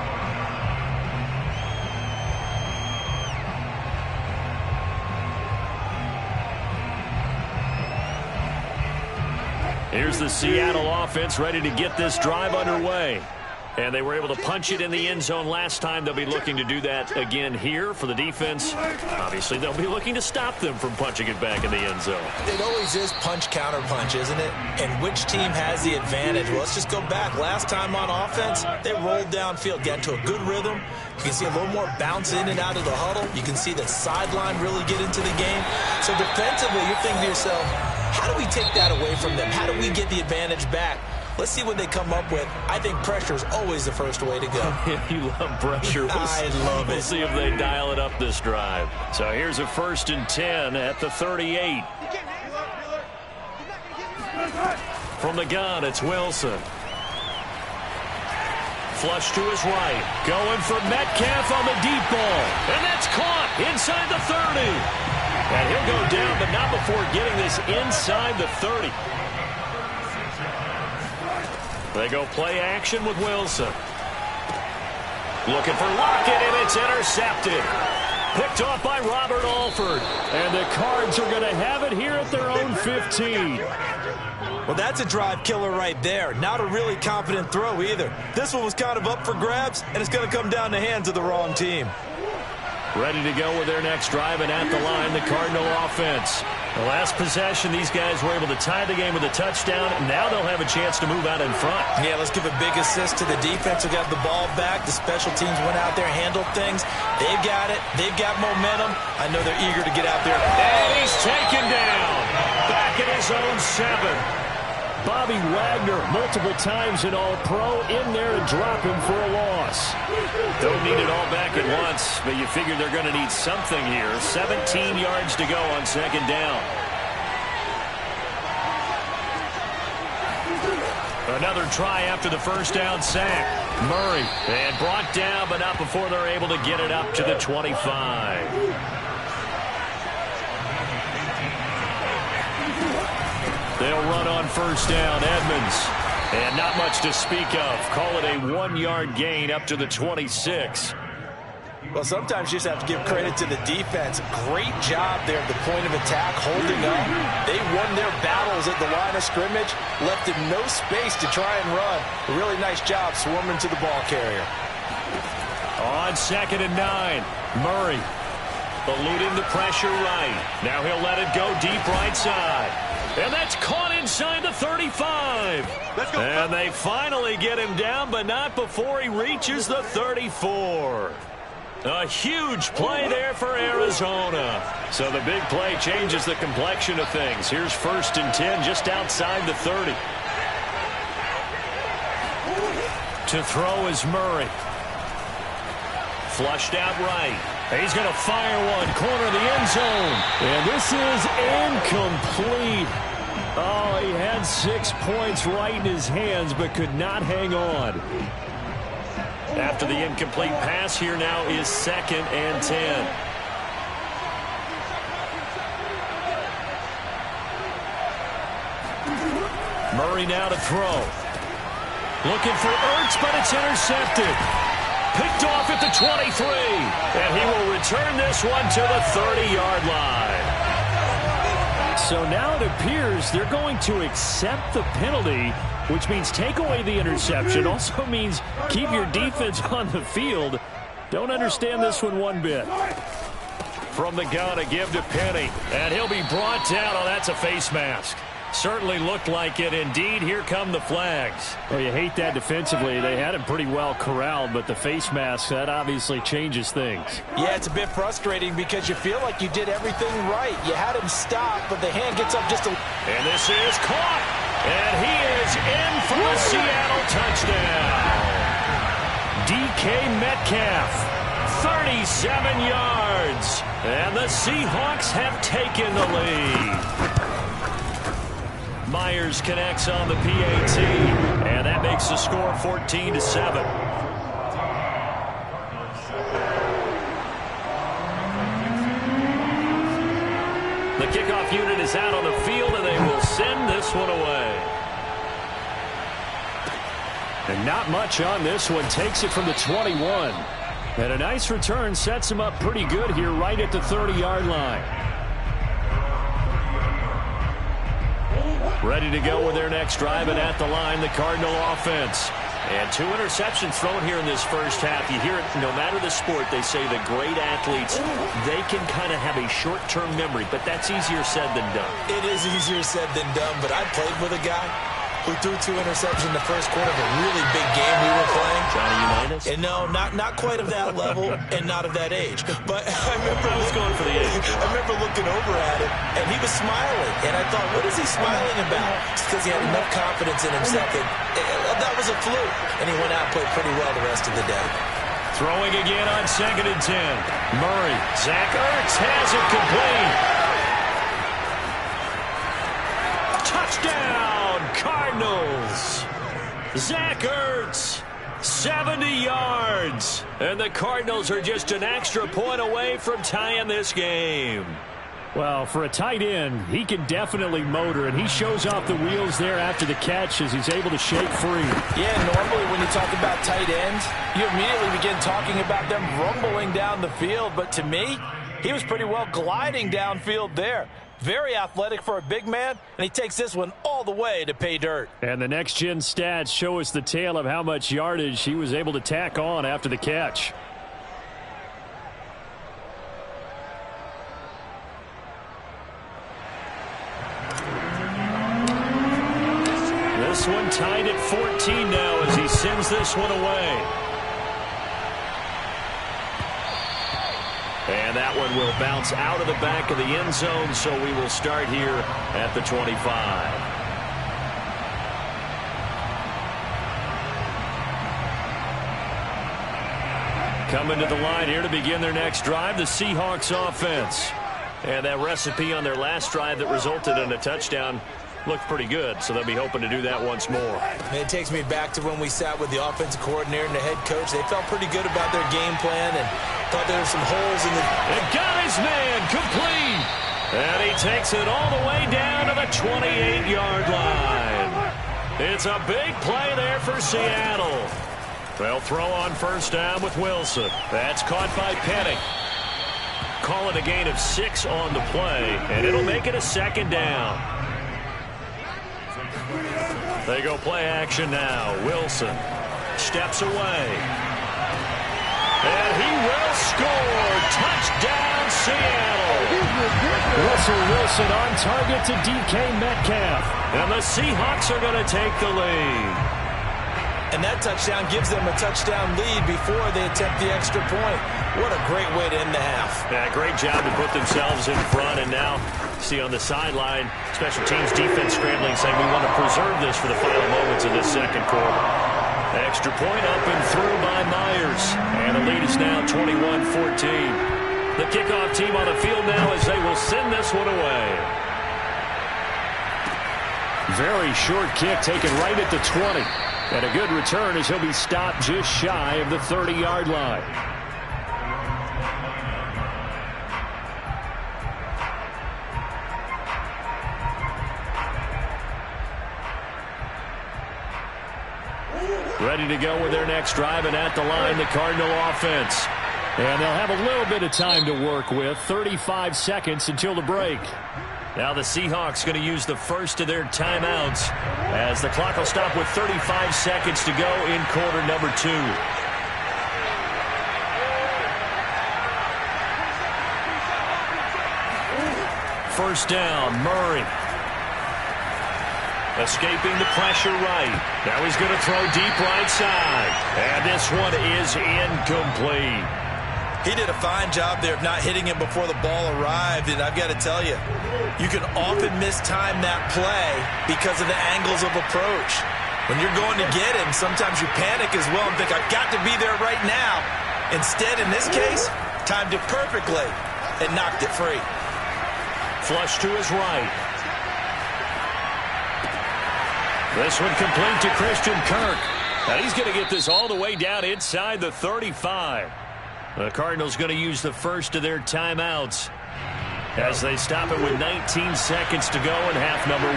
Here's the Seattle offense ready to get this drive underway. And they were able to punch it in the end zone last time. They'll be looking to do that again here for the defense. Obviously, they'll be looking to stop them from punching it back in the end zone. It always is punch-counter-punch, isn't it? And which team has the advantage? Well, let's just go back. Last time on offense, they rolled downfield, got into a good rhythm. You can see a little more bounce in and out of the huddle. You can see the sideline really get into the game. So defensively, you're thinking to yourself, how do we take that away from them? How do we get the advantage back? Let's see what they come up with. I think pressure is always the first way to go. You love pressure. I love it. We'll see if they dial it up this drive. So here's a 1st and 10 at the 38. From the gun, it's Wilson. Flush to his right. Going for Metcalf on the deep ball. And that's caught inside the 30. And he'll go down, but not before getting this inside the 30. They go play action with Wilson. Looking for Lockett, and it's intercepted. Picked off by Robert Alford. And the Cards are going to have it here at their own 15. Well, that's a drive killer right there. Not a really confident throw either. This one was kind of up for grabs, and it's going to come down the hands of the wrong team. Ready to go with their next drive, and at the line, the Cardinal offense. The last possession, these guys were able to tie the game with a touchdown, and now they'll have a chance to move out in front. Yeah, let's give a big assist to the defense who got the ball back. The special teams went out there, handled things. They've got it. They've got momentum. I know they're eager to get out there. And he's taken down. Back at his own 7. Bobby Wagner, multiple times an All-Pro, in there to drop him for a loss. Don't need it all back at once, but you figure they're going to need something here. 17 yards to go on 2nd down. Another try after the 1st down sack. Murray, and brought down, but not before they're able to get it up to the 25. They'll run on 1st down. Edmonds. And not much to speak of. Call it a 1-yard gain up to the 26. Well, sometimes you just have to give credit to the defense. Great job there at the point of attack, holding up. They won their battles at the line of scrimmage, left them no space to try and run. A really nice job swarming to the ball carrier. On 2nd and 9, Murray eluding the pressure right. Now he'll let it go deep right side. And that's caught inside the 35. Let's go. And they finally get him down, but not before he reaches the 34. A huge play there for Arizona. So the big play changes the complexion of things. Here's 1st and 10 just outside the 30. To throw is Murray. Flushed out right. He's going to fire one, corner of the end zone. And this is incomplete. Oh, he had 6 points right in his hands, but could not hang on. After the incomplete pass, here now is 2nd and 10. Murray now to throw. Looking for Ertz, but it's intercepted. Picked off at the 23. And he will return this one to the 30-yard line. So now it appears they're going to accept the penalty, which means take away the interception. Also means keep your defense on the field. Don't understand this one bit. From the gun, a give to Penny. And he'll be brought down. Oh, that's a face mask. Certainly looked like it. Indeed, here come the flags. Well, you hate that defensively. They had him pretty well corralled, but the face mask, that obviously changes things. Yeah, it's a bit frustrating because you feel like you did everything right. You had him stop, but the hand gets up just a... And this is caught. And he is in for a Seattle touchdown. DK Metcalf, 37 yards. And the Seahawks have taken the lead. Myers connects on the PAT, and that makes the score 14-7. The kickoff unit is out on the field, and they will send this one away. And not much on this one. Takes it from the 21. And a nice return sets him up pretty good here right at the 30-yard line. Ready to go with their next drive, and at the line, the Cardinal offense. And 2 interceptions thrown here in this first half. You hear it no matter the sport. They say the great athletes, they can kind of have a short-term memory, but that's easier said than done. It is easier said than done, but I played with a guy who threw 2 interceptions in the first quarter of a really big game we were playing. Johnny Unitas? And no, not quite of that level and not of that age. But I was going for the age. I remember looking over at him, and he was smiling. And I thought, what is he smiling about? It's because he had enough confidence in himself that was a fluke. And he went out and played pretty well the rest of the day. Throwing again on 2nd and 10. Murray. Zach Ertz has it complete. Touchdown, Cardinals. Zach Ertz, 70 yards. And the Cardinals are just an extra point away from tying this game. Well, for a tight end, he can definitely motor, and he shows off the wheels there after the catch as he's able to shake free. Yeah, normally when you talk about tight ends, you immediately begin talking about them rumbling down the field. But to me, he was pretty well gliding downfield there. Very athletic for a big man, and he takes this one all the way to pay dirt. And the next-gen stats show us the tale of how much yardage he was able to tack on after the catch. This one tied at 14 now as he sends this one away. And that one will bounce out of the back of the end zone, so we will start here at the 25. Coming to the line here to begin their next drive, the Seahawks offense. And that recipe on their last drive that resulted in a touchdown looked pretty good, so they'll be hoping to do that once more. It takes me back to when we sat with the offensive coordinator and the head coach. They felt pretty good about their game plan and thought there were some holes in the... And got his man complete. And he takes it all the way down to the 28-yard line. It's a big play there for Seattle. They'll throw on first down with Wilson. That's caught by Penny. Call it a gain of 6 on the play, and it'll make it a 2nd down. They go play action now. Wilson steps away. And he will score. Touchdown, Seattle. Russell Wilson on target to DK Metcalf. And the Seahawks are going to take the lead. And that touchdown gives them a touchdown lead before they attempt the extra point. What a great way to end the half. Yeah, great job to put themselves in front. And now, see on the sideline, special teams defense scrambling, saying we want to preserve this for the final moments of this second quarter. Extra point up and through by Myers. And the lead is now 21-14. The kickoff team on the field now as they will send this one away. Very short kick taken right at the 20. And a good return as he'll be stopped just shy of the 30-yard line. Ready to go with their next drive, and at the line, the Cardinal offense. And they'll have a little bit of time to work with, 35 seconds until the break. Now the Seahawks going to use the first of their timeouts as the clock will stop with 35 seconds to go in quarter number 2. First down, Murray. Escaping the pressure right. Now he's going to throw deep right side. And this one is incomplete. He did a fine job there of not hitting him before the ball arrived, and I've got to tell you, you can often mistime that play because of the angles of approach. When you're going to get him, sometimes you panic as well and think, I've got to be there right now. Instead, in this case, timed it perfectly and knocked it free. Flush to his right. This one complete to Christian Kirk. Now he's going to get this all the way down inside the 35. The Cardinals going to use the first of their timeouts as they stop it with 19 seconds to go in half number 1.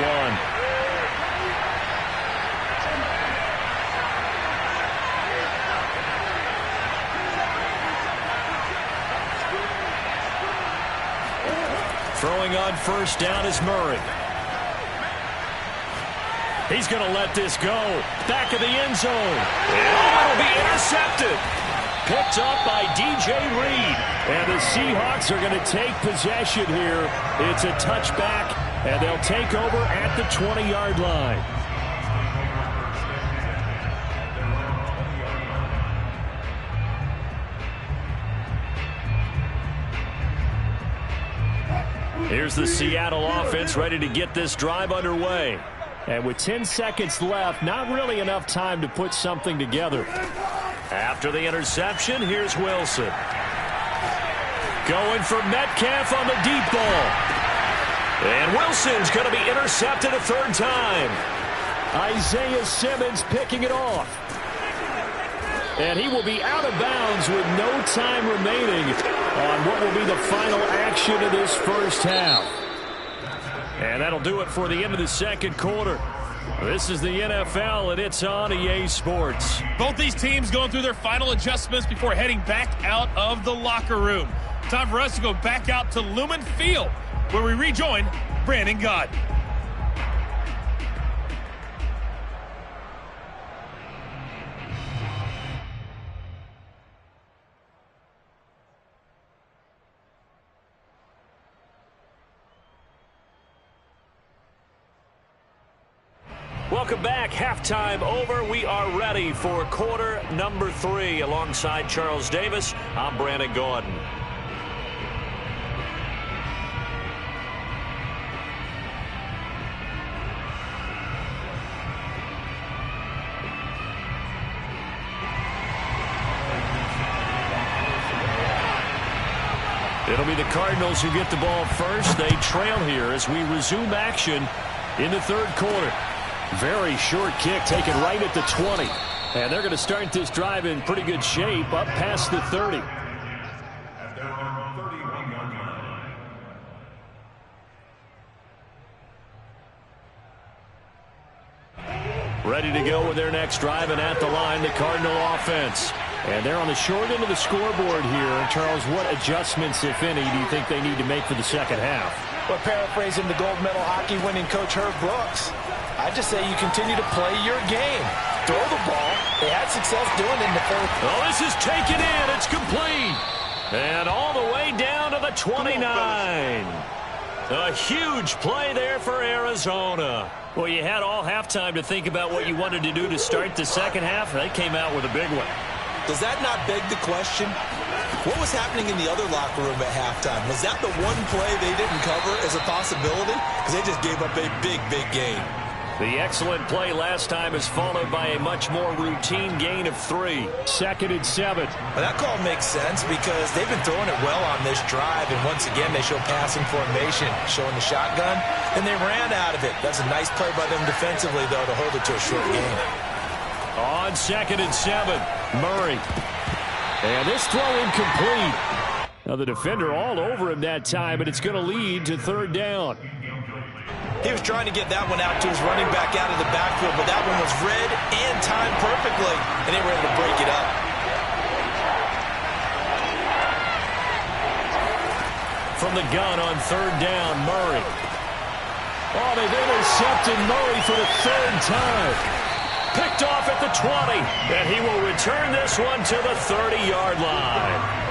Throwing on first down is Murray. He's going to let this go. Back of the end zone. And it'll be intercepted. Picked up by DJ Reed. And the Seahawks are going to take possession here. It's a touchback, and they'll take over at the 20-yard line. Here's the Seattle offense ready to get this drive underway. And with 10 seconds left, not really enough time to put something together. After the interception, here's Wilson. Going for Metcalf on the deep ball. And Wilson's going to be intercepted a third time. Isaiah Simmons picking it off. And he will be out of bounds with no time remaining on what will be the final action of this first half. And that'll do it for the end of the second quarter. This is the NFL, and it's on EA Sports. Both these teams going through their final adjustments before heading back out of the locker room. Time for us to go back out to Lumen Field, where we rejoin Brandon Gaudin. Welcome back. Halftime over. We are ready for quarter number 3. Alongside Charles Davis, I'm Brandon Gaudin. It'll be the Cardinals who get the ball first. They trail here as we resume action in the third quarter. Very short kick taken right at the 20. And they're going to start this drive in pretty good shape up past the 30. Ready to go with their next drive, and at the line, the Cardinal offense. And they're on the short end of the scoreboard here. Charles, what adjustments, if any, do you think they need to make for the second half? Well, paraphrasing the gold medal hockey winning coach Herb Brooks, I just say you continue to play your game. Throw the ball. They had success doing it in the fourth. Oh, this is taken in. It's complete. And all the way down to the 29. A huge play there for Arizona. Well, you had all halftime to think about what you wanted to do to start the second half. They came out with a big one. Does that not beg the question? What was happening in the other locker room at halftime? Was that the one play they didn't cover as a possibility? Because they just gave up a big, big gain. The excellent play last time is followed by a much more routine gain of 3. 2nd and 7. Well, that call makes sense because they've been throwing it well on this drive, and once again they show passing formation, showing the shotgun, and they ran out of it. That's a nice play by them defensively, though, to hold it to a short gain. On 2nd and 7, Murray. And this throw incomplete. Now the defender all over him that time, and it's going to lead to 3rd down. He was trying to get that one out to his running back out of the backfield, but that one was read and timed perfectly, and they were able to break it up. From the gun on 3rd down, Murray. Oh, they've intercepted Murray for the 3rd time. Picked off at the 20, and he will return this one to the 30-yard line.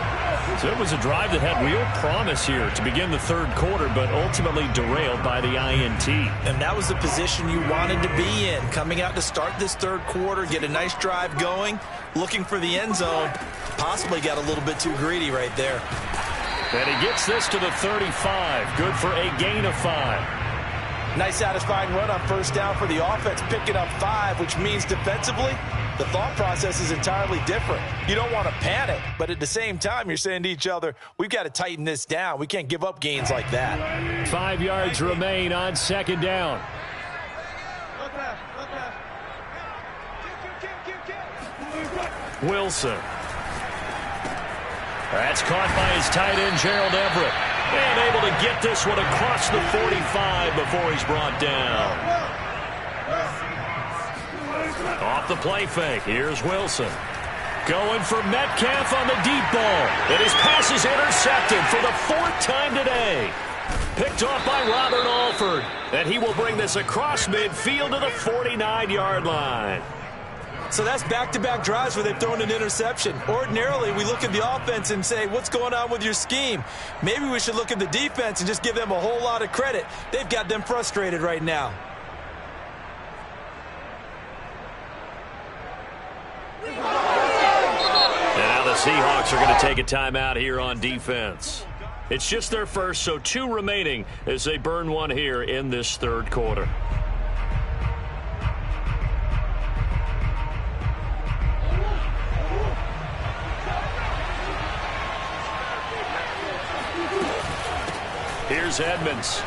So it was a drive that had real promise here to begin the third quarter, but ultimately derailed by the INT. And that was the position you wanted to be in, coming out to start this third quarter, get a nice drive going, looking for the end zone. Possibly got a little bit too greedy right there. And he gets this to the 35. Good for a gain of 5. Nice satisfying run on first down for the offense, picking up 5, which means defensively, the thought process is entirely different. You don't want to panic, but at the same time, you're saying to each other, we've got to tighten this down. We can't give up gains like that. 5 yards remain on 2nd down. Wilson. That's caught by his tight end, Gerald Everett. And able to get this one across the 45 before he's brought down. Off the play fake, here's Wilson. Going for Metcalf on the deep ball. And his pass is intercepted for the 4th time today. Picked off by Robert Alford. And he will bring this across midfield to the 49-yard line. So that's back-to-back drives where they've thrown an interception. Ordinarily, we look at the offense and say, what's going on with your scheme? Maybe we should look at the defense and just give them a whole lot of credit. They've got them frustrated right now. And now the Seahawks are going to take a timeout here on defense. It's just their first, so 2 remaining as they burn one here in this third quarter. Here's Edmonds.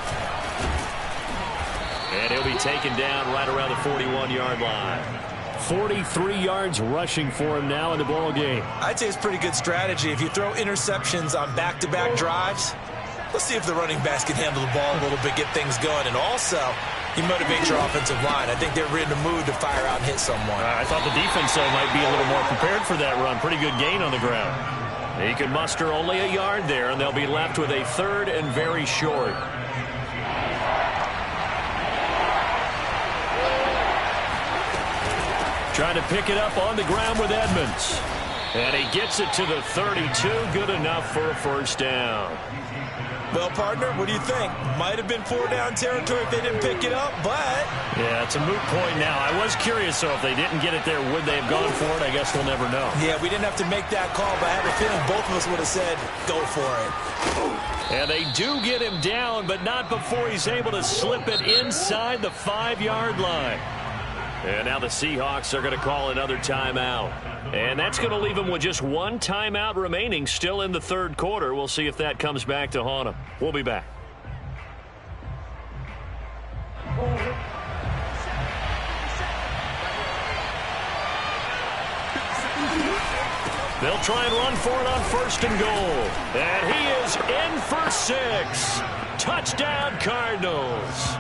And he'll be taken down right around the 41-yard line. 43 yards rushing for him now in the ball game. I'd say it's pretty good strategy. If you throw interceptions on back-to-back drives, let's see if the running backs can handle the ball a little bit, get things going. And also, you motivate your offensive line. I think they're in the mood to fire out and hit someone. I thought the defense, though, might be a little more prepared for that run. Pretty good gain on the ground. He can muster only a yard there, and they'll be left with a 3rd and very short. Trying to pick it up on the ground with Edmonds. And he gets it to the 32. Good enough for a first down. Well, partner, what do you think? Might have been 4-down territory if they didn't pick it up, but... Yeah, it's a moot point now. I was curious, though, if they didn't get it there, would they have gone for it? I guess we'll never know. Yeah, we didn't have to make that call, but I have a feeling both of us would have said, go for it. And they do get him down, but not before he's able to slip it inside the 5-yard line. And now the Seahawks are going to call another timeout. And that's going to leave them with just 1 timeout remaining still in the third quarter. We'll see if that comes back to haunt them. We'll be back. They'll try and run for it on 1st and goal. And he is in for 6. Touchdown, Cardinals.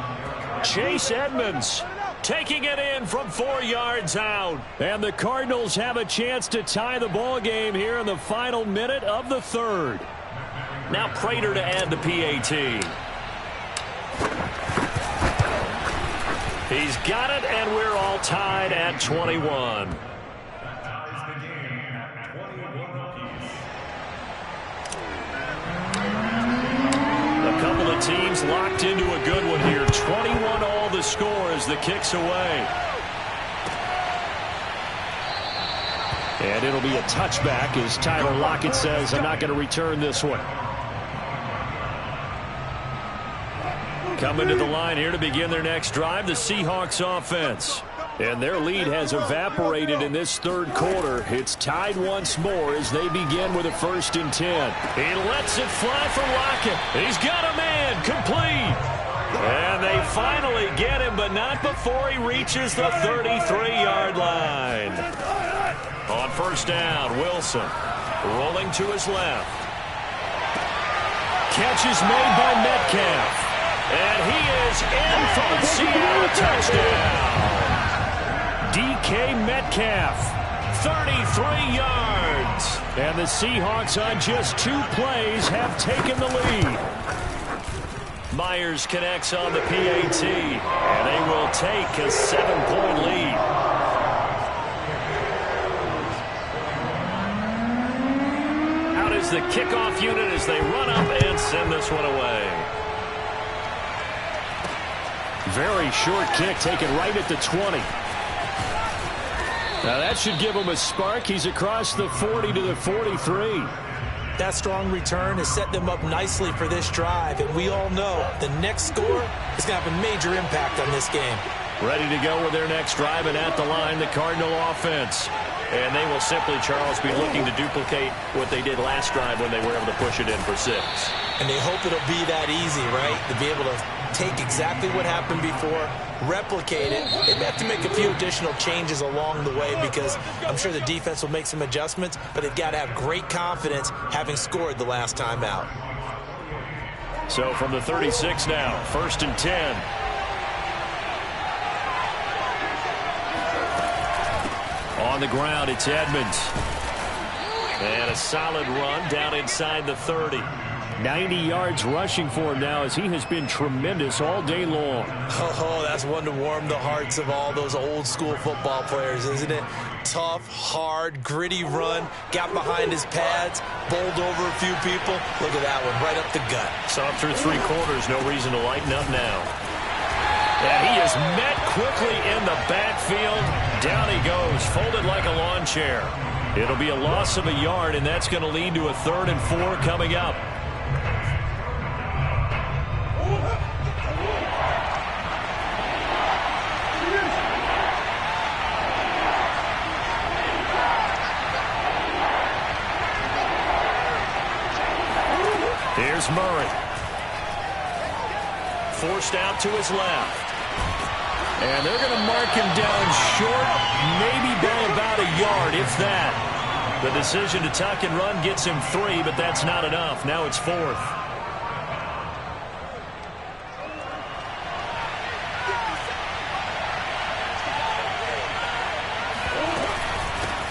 Chase Edmonds taking it in from 4 yards out. And the Cardinals have a chance to tie the ball game here in the final minute of the third. Now Prater to add the PAT. He's got it, and we're all tied at 21. A couple of teams locked into a good one here. 21 all the score as the kick's away. And it'll be a touchback as Tyler Lockett says, I'm not going to return this one. Coming to the line here to begin their next drive, the Seahawks offense. And their lead has evaporated in this third quarter. It's tied once more as they begin with a 1st and 10. He lets it fly for Lockett. He's got a man, complete. And they finally get him, but not before he reaches the 33-yard line. On 1st down, Wilson rolling to his left. Catch is made by Metcalf. And he is in for the Seattle touchdown. DK Metcalf, 33 yards. And the Seahawks on just 2 plays have taken the lead. Myers connects on the PAT, and they will take a 7-point lead. Out is the kickoff unit as they run up and send this one away. Very short kick taken right at the 20. Now that should give him a spark. He's across the 40 to the 43. That strong return has set them up nicely for this drive, and we all know the next score is going to have a major impact on this game. Ready to go with their next drive, and at the line, the Cardinal offense. And they will simply, Charles, be looking to duplicate what they did last drive when they were able to push it in for 6. And they hope it'll be that easy, right? To be able to take exactly what happened before, replicate it. They may have to make a few additional changes along the way because I'm sure the defense will make some adjustments, but they've got to have great confidence having scored the last time out. So from the 36 now, 1st and 10. On the ground, it's Edmonds. And a solid run down inside the 30. 90 yards rushing for him now as he has been tremendous all day long. Oh, that's one to warm the hearts of all those old school football players, isn't it? Tough, hard, gritty run, got behind his pads, bowled over a few people. Look at that one, right up the gut. Saw through 3 quarters, no reason to lighten up now. And he is met quickly in the backfield. Down he goes, folded like a lawn chair. It'll be a loss of a yard, and that's going to lead to a 3rd and 4 coming up. Here's Murray. Forced out to his left. And they're going to mark him down short, maybe by about a yard, if that. The decision to tuck and run gets him 3, but that's not enough. Now it's 4th.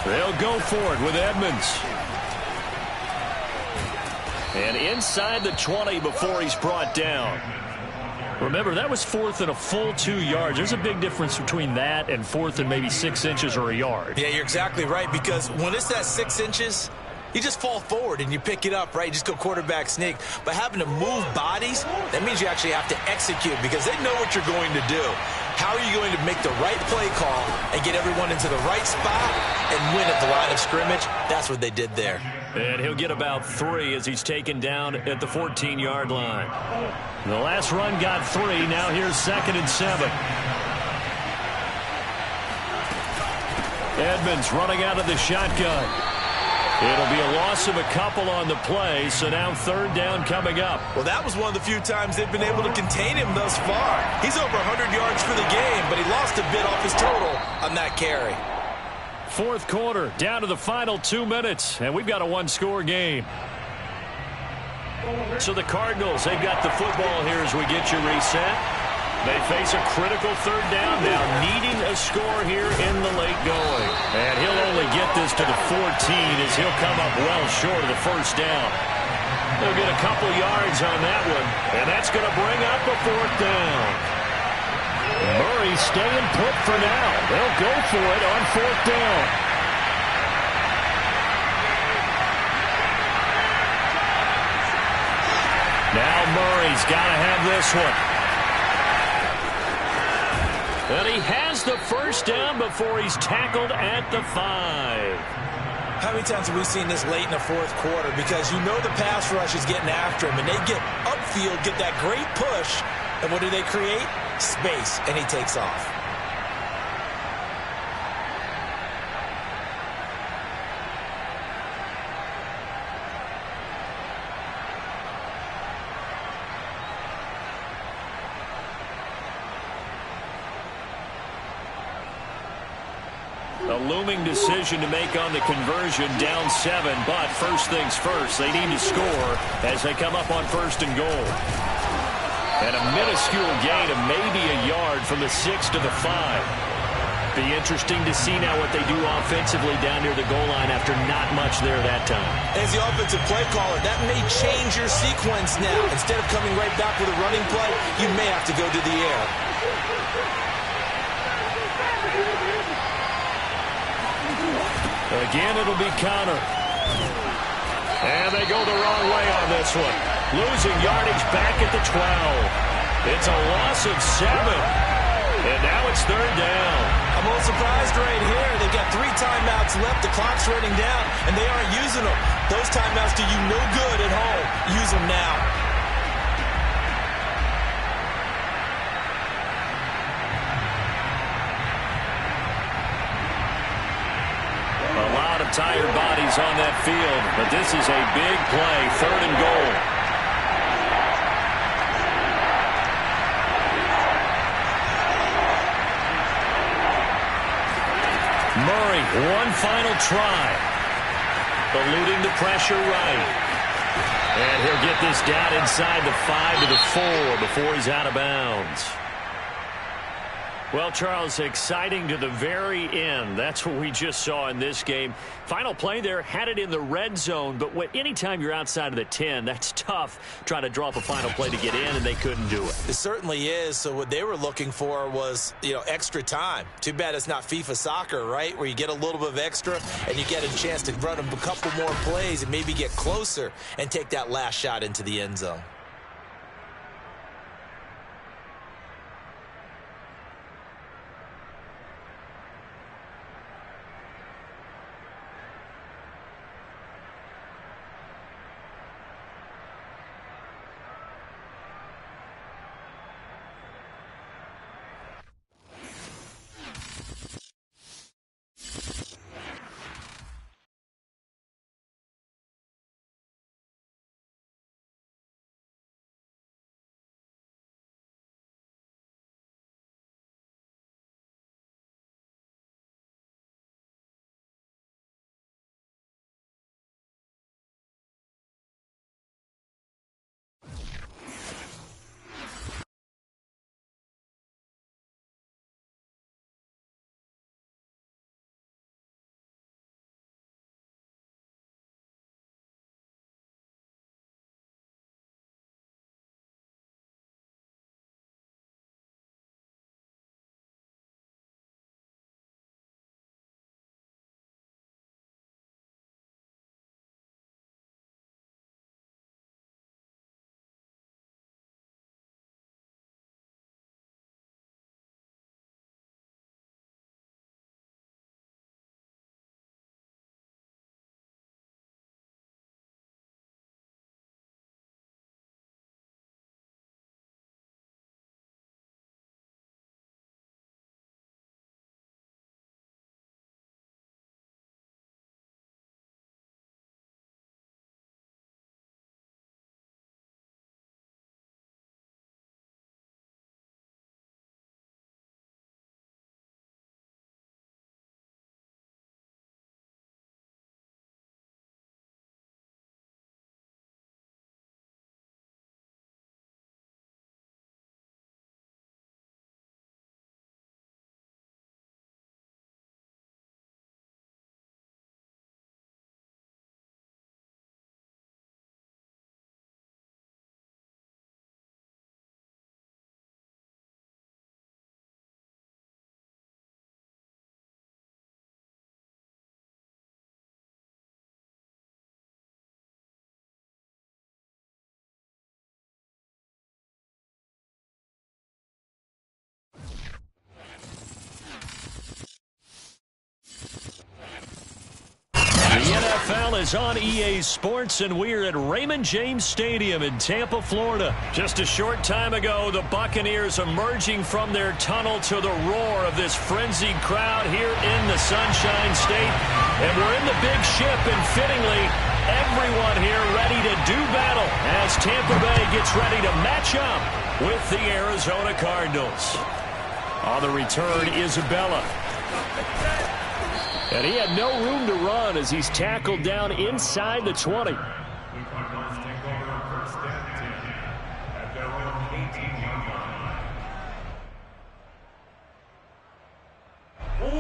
They'll go for it with Edmonds. And inside the 20 before he's brought down. Remember, that was 4th and a full 2 yards. There's a big difference between that and 4th and maybe 6 inches or a yard. Yeah, you're exactly right, because when it's that 6 inches, you just fall forward and you pick it up, right? You just go quarterback sneak. But having to move bodies, that means you actually have to execute because they know what you're going to do. How are you going to make the right play call and get everyone into the right spot and win at the line of scrimmage? That's what they did there. And he'll get about 3 as he's taken down at the 14-yard line. The last run got 3. Now here's 2nd and 7. Edmonds running out of the shotgun. It'll be a loss of a couple on the play, so now 3rd down coming up. Well, that was one of the few times they've been able to contain him thus far. He's over 100 yards for the game, but he lost a bit off his total on that carry. 4th quarter, down to the final 2 minutes, and we've got a 1-score game. So the Cardinals, they've got the football here as we get you reset. They face a critical 3rd down now, needing a score here in the late going. And he'll only get this to the 14 as he'll come up well short of the 1st down. They'll get a couple yards on that one, and that's going to bring up a 4th down. Murray staying put for now. They'll go for it on 4th down. Now Murray's got to have this one. And he has the 1st down before he's tackled at the 5. How many times have we seen this late in the 4th quarter? Because you know the pass rush is getting after him, and they get upfield, get that great push, and what do they create? Space, and he takes off. A looming decision to make on the conversion, down 7, but first things first, they need to score as they come up on 1st and goal. And a minuscule gain of maybe a yard from the 6 to the 5. Be interesting to see now what they do offensively down near the goal line after not much there that time. As the offensive play caller, that may change your sequence now. Instead of coming right back with a running play, you may have to go to the air. Again, it'll be counter. And they go the wrong way on this one. Losing yardage back at the 12. It's a loss of 7. And now it's 3rd down. I'm a little surprised right here. They've got 3 timeouts left. The clock's running down, and they aren't using them. Those timeouts do you no good at home. Use them now. Tired bodies on that field, but this is a big play, 3rd and goal. Murray, one final try. Eluding the pressure right. And he'll get this down inside the 5 to the 4 before he's out of bounds. Well, Charles, exciting to the very end. That's what we just saw in this game. Final play there, had it in the red zone, but anytime you're outside of the 10, that's tough trying to draw up a final play to get in, and they couldn't do it. It certainly is. So what they were looking for was, extra time. Too bad it's not FIFA soccer, right, where you get a little bit of extra and you get a chance to run a couple more plays and maybe get closer and take that last shot into the end zone. The NFL is on EA Sports, and we're at Raymond James Stadium in Tampa, Florida. Just a short time ago, the Buccaneers emerging from their tunnel to the roar of this frenzied crowd here in the Sunshine State. And we're in the big ship, and fittingly, everyone here ready to do battle as Tampa Bay gets ready to match up with the Arizona Cardinals. On the return, Isabella. And he had no room to run as he's tackled down inside the 20.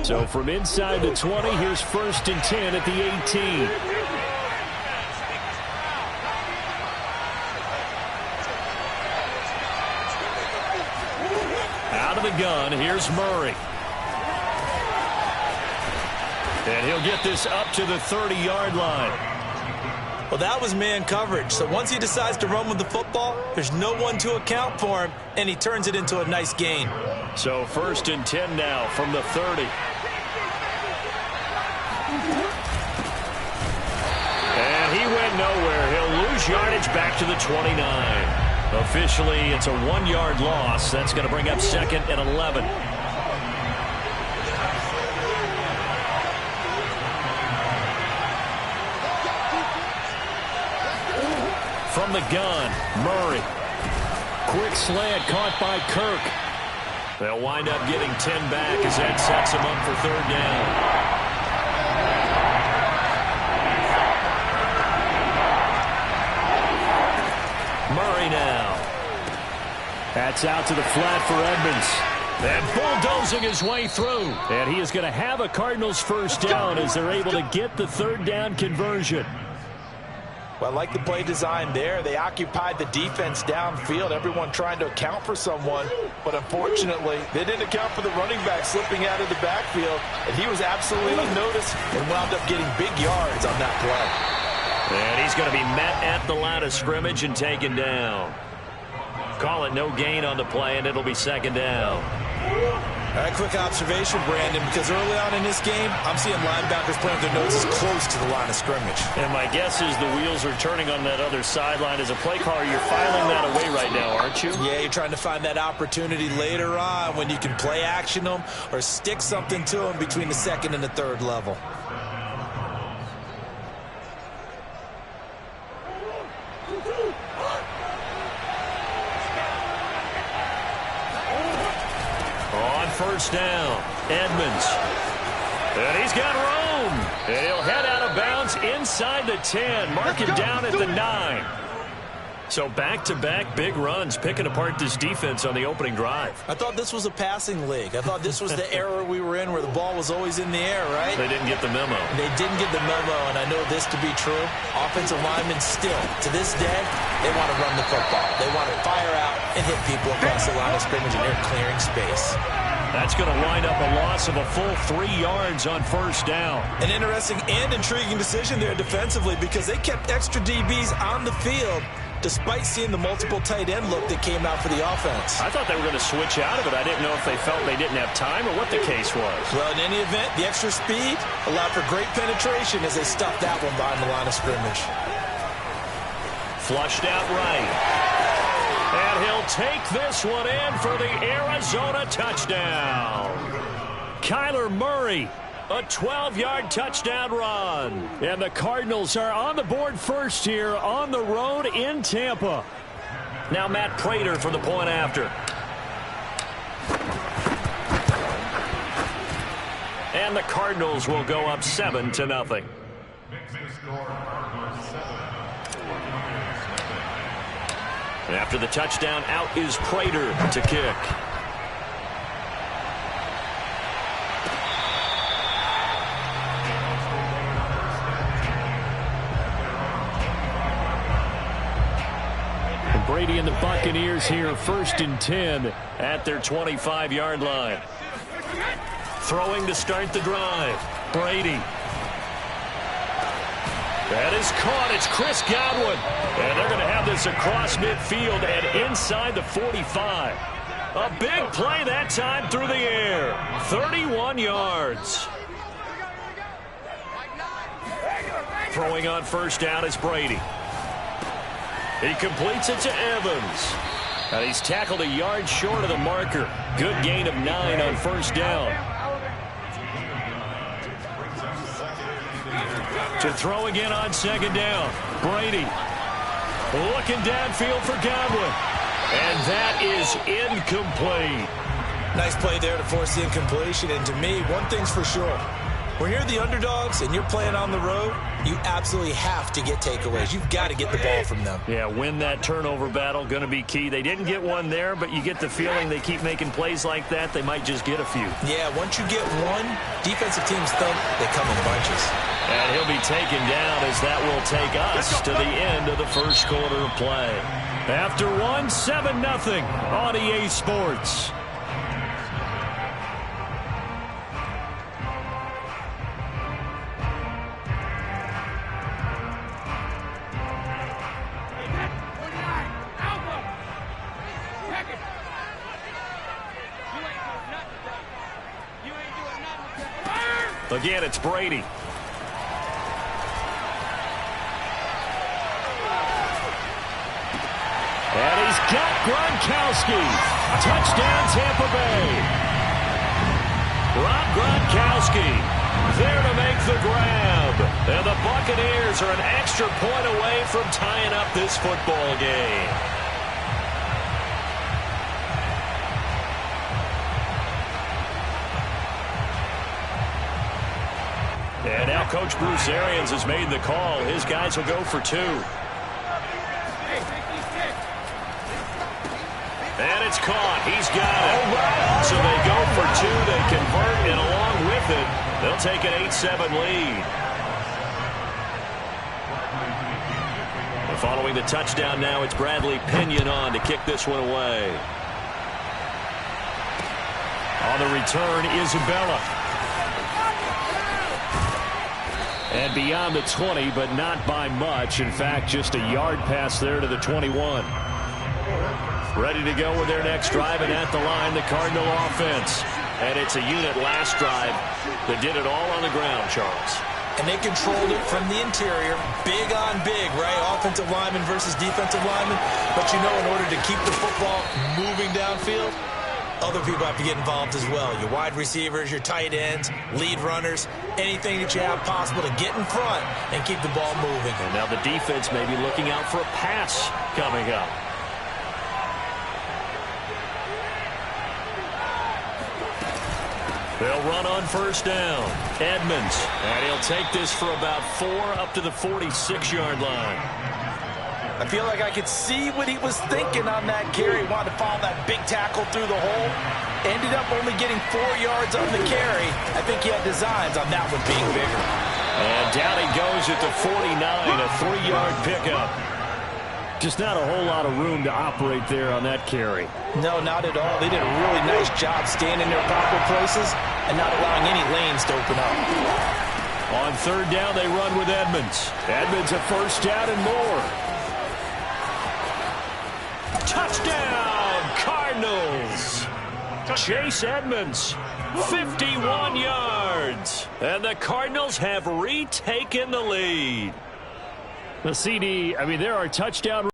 So from inside the 20, here's 1st and 10 at the 18. Out of the gun, here's Murray. And he'll get this up to the 30-yard line. Well, that was man coverage. So once he decides to run with the football, there's no one to account for him, and he turns it into a nice gain. So 1st and 10 now from the 30. And he went nowhere. He'll lose yardage back to the 29. Officially, it's a 1-yard loss. That's going to bring up 2nd and 11. From the gun, Murray. Quick slant caught by Kirk. They'll wind up getting 10 back as that sets them up for 3rd down. Murray now. That's out to the flat for Edmonds. And bulldozing his way through. And he is going to have a Cardinals first down as they're able to get the third down conversion. Well, I like the play design there. They occupied the defense downfield, everyone trying to account for someone. But unfortunately, they didn't account for the running back slipping out of the backfield. And he was absolutely noticed and wound up getting big yards on that play. And he's going to be met at the line of scrimmage and taken down. Call it no gain on the play, and it'll be second down. All right, quick observation, Brandon, because early on in this game, I'm seeing linebackers playing their noses close to the line of scrimmage. And my guess is the wheels are turning on that other sideline. As a play caller, you're filing that away right now, aren't you? Yeah, you're trying to find that opportunity later on when you can play action them or stick something to them between the second and the third level. First down, Edmonds. And he's got room. And he'll head out of bounds inside the 10. Mark him down at the 9. So back-to-back big runs, picking apart this defense on the opening drive. I thought this was a passing league. I thought this was the era we were in where the ball was always in the air, right? They didn't get the memo. They didn't get the memo, and I know this to be true. Offensive linemen still, to this day, they want to run the football. They want to fire out and hit people across the line of scrimmage, and they're clearing space. That's going to wind up a loss of a full 3 yards on first down. An interesting and intriguing decision there defensively because they kept extra DBs on the field despite seeing the multiple tight end look that came out for the offense. I thought they were going to switch out of it. I didn't know if they felt they didn't have time or what the case was. Well, in any event, the extra speed allowed for great penetration as they stuffed that one behind the line of scrimmage. Flushed out right. And he'll take this one in for the Arizona touchdown. Kyler Murray, a 12-yard touchdown run. And the Cardinals are on the board first here on the road in Tampa. Now Matt Prater for the point after. And the Cardinals will go up 7-0. After the touchdown, out is Prater to kick. And Brady and the Buccaneers here, 1st and 10 at their 25-yard line. Throwing to start the drive. Brady. That is caught. It's Chris Godwin. And they're going to have this across midfield and inside the 45. A big play that time through the air. 31 yards. Throwing on first down is Brady. He completes it to Evans. And he's tackled a yard short of the marker. Good gain of 9 on first down. To throw again on second down. Brady looking downfield for Godwin. And that is incomplete. Nice play there to force the incompletion. And to me, one thing's for sure. When you're the underdogs and you're playing on the road, you absolutely have to get takeaways. You've got to get the ball from them. Yeah, win that turnover battle, going to be key. They didn't get one there, but you get the feeling they keep making plays like that, they might just get a few. Yeah, once you get one, defensive teams think they come in bunches. And he'll be taken down as that will take us to the end of the first quarter of play. After one, 7-0 on EA Sports. Again, it's Brady. And he's got Gronkowski. Touchdown, Tampa Bay. Rob Gronkowski there to make the grab. And the Buccaneers are an extra point away from tying up this football game. And now Coach Bruce Arians has made the call. His guys will go for 2. And it's caught. He's got it. So they go for two. They convert, and along with it, they'll take an 8-7 lead. And following the touchdown now, it's Bradley Pinion on to kick this one away. On the return, Isabella. And beyond the 20, but not by much. In fact, just a yard pass there to the 21. Ready to go with their next drive, and at the line, the Cardinal offense. And it's a unit last drive that did it all on the ground, Charles. And they controlled it from the interior, big on big, right? Offensive lineman versus defensive lineman. But you know, in order to keep the football moving downfield, other people have to get involved as well. Your wide receivers, your tight ends, lead runners, anything that you have possible to get in front and keep the ball moving. And now the defense may be looking out for a pass coming up. They'll run on first down. Edmonds. And he'll take this for about 4 up to the 46-yard line. I feel like I could see what he was thinking on that carry. He wanted to follow that big tackle through the hole. Ended up only getting 4 yards on the carry. I think he had designs on that one being bigger. And down he goes at the 49, a 3-yard pickup. Just not a whole lot of room to operate there on that carry. No, not at all. They did a really nice job staying in their proper places and not allowing any lanes to open up. On third down, they run with Edmonds. Edmonds a first down and more. Touchdown, Cardinals. Chase Edmonds, 51 yards. And the Cardinals have retaken the lead. The CD, I mean, there are touchdown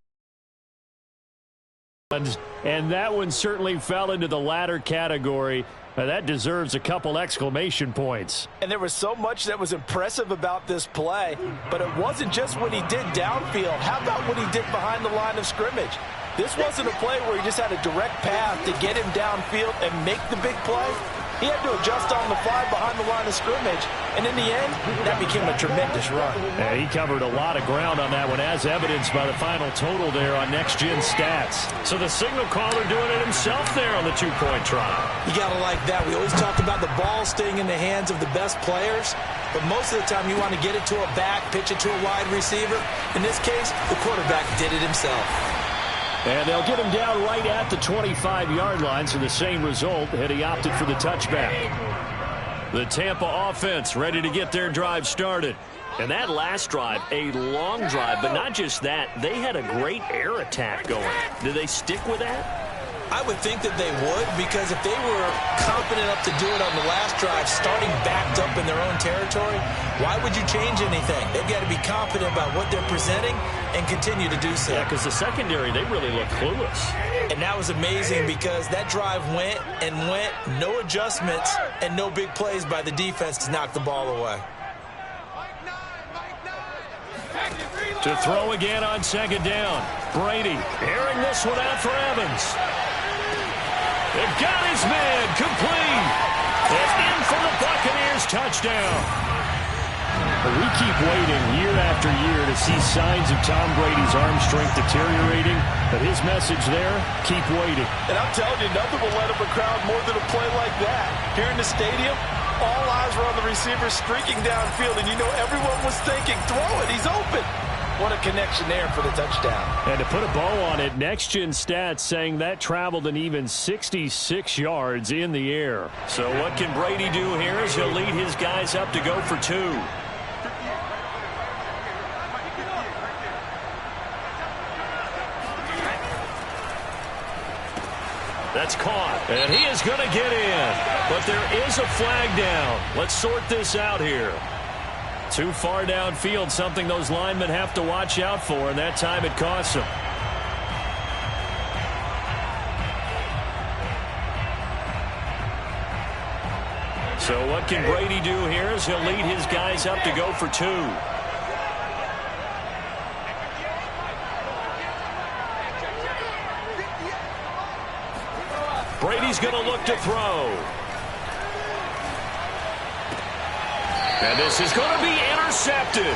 runs, and that one certainly fell into the latter category. That deserves a couple exclamation points. And there was so much that was impressive about this play, but it wasn't just what he did downfield. How about what he did behind the line of scrimmage? This wasn't a play where he just had a direct path to get him downfield and make the big play. He had to adjust on the fly behind the line of scrimmage. And in the end, that became a tremendous run. Yeah, he covered a lot of ground on that one, as evidenced by the final total there on next-gen stats. So the signal caller doing it himself there on the two-point try. You got to like that. We always talk about the ball staying in the hands of the best players. But most of the time, you want to get it to a back, pitch it to a wide receiver. In this case, the quarterback did it himself. And they'll get him down right at the 25-yard line, so the same result, had he opted for the touchback. The Tampa offense ready to get their drive started. And that last drive, a long drive, but not just that. They had a great air attack going. Did they stick with that? I would think that they would, because if they were confident enough to do it on the last drive, starting backed up in their own territory, why would you change anything? They've got to be confident about what they're presenting and continue to do so. Yeah, because the secondary, they really look clueless. And that was amazing, because that drive went and went, no adjustments, and no big plays by the defense to knock the ball away. To throw again on second down. Brady airing this one out for Evans. They've got his man complete. And in for the Buccaneers touchdown. But we keep waiting year after year to see signs of Tom Brady's arm strength deteriorating. But his message there, keep waiting. And I'm telling you, nothing will let up a crowd more than a play like that. Here in the stadium, all eyes were on the receiver streaking downfield, and you know everyone was thinking, throw it, he's open. What a connection there for the touchdown. And to put a bow on it, next-gen stats saying that traveled an even 66 yards in the air. So what can Brady do here as he'll lead his guys up to go for two? That's caught, and he is going to get in. But there is a flag down. Let's sort this out here. Too far downfield, something those linemen have to watch out for, and that time it costs them. So what can Brady do here as he'll lead his guys up to go for two? Brady's going to look to throw. And this is going to be intercepted.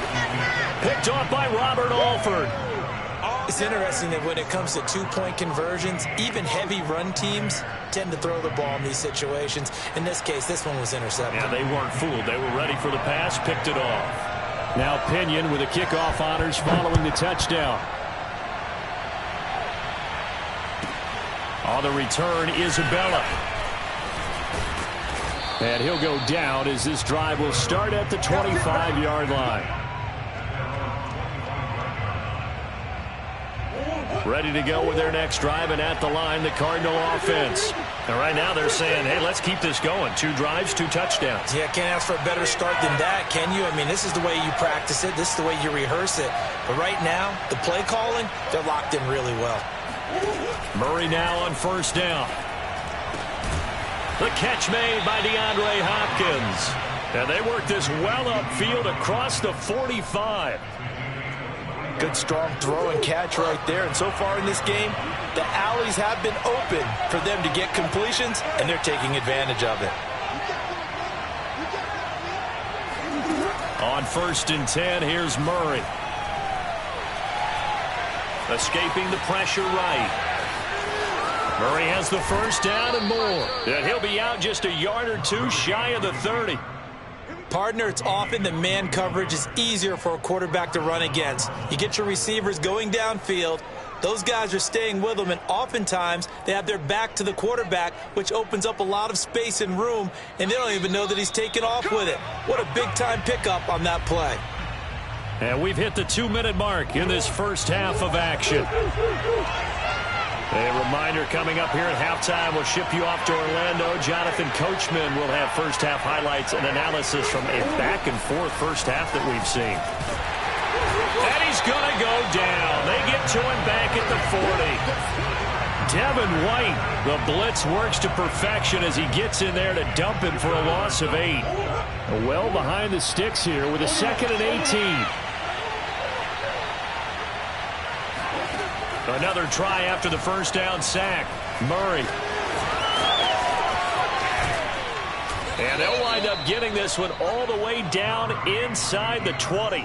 Picked off by Robert Alford. It's interesting that when it comes to two-point conversions, even heavy run teams tend to throw the ball in these situations. In this case, this one was intercepted. Yeah, they weren't fooled. They were ready for the pass, picked it off. Now Pinion with the kickoff honors following the touchdown. On the return, Isabella. And he'll go down as this drive will start at the 25-yard line. Ready to go with their next drive, and at the line, the Cardinal offense. And right now they're saying, hey, let's keep this going. 2 drives, 2 touchdowns. Yeah, can't ask for a better start than that, can you? I mean, this is the way you practice it. This is the way you rehearse it. But right now, the play calling, they're locked in really well. Murray now on first down. The catch made by DeAndre Hopkins. And they work this well upfield across the 45. Good strong throw and catch right there. And so far in this game, the alleys have been open for them to get completions, and they're taking advantage of it. On first and 10, here's Murray. Escaping the pressure right. Murray has the first down and more. And he'll be out just a yard or 2 shy of the 30. Partner, it's often that man coverage is easier for a quarterback to run against. You get your receivers going downfield. Those guys are staying with them, and oftentimes they have their back to the quarterback, which opens up a lot of space and room, and they don't even know that he's taken off with it. What a big-time pickup on that play. And we've hit the 2-minute mark in this first half of action. A reminder coming up here at halftime, we'll ship you off to Orlando. Jonathan Coachman will have first half highlights and analysis from a back-and-forth first half that we've seen. And he's going to go down. They get to him back at the 40. Devin White, the blitz works to perfection as he gets in there to dump him for a loss of 8. Well behind the sticks here with a 2nd and 18. Another try after the first down sack. Murray. And they'll wind up getting this one all the way down inside the 20.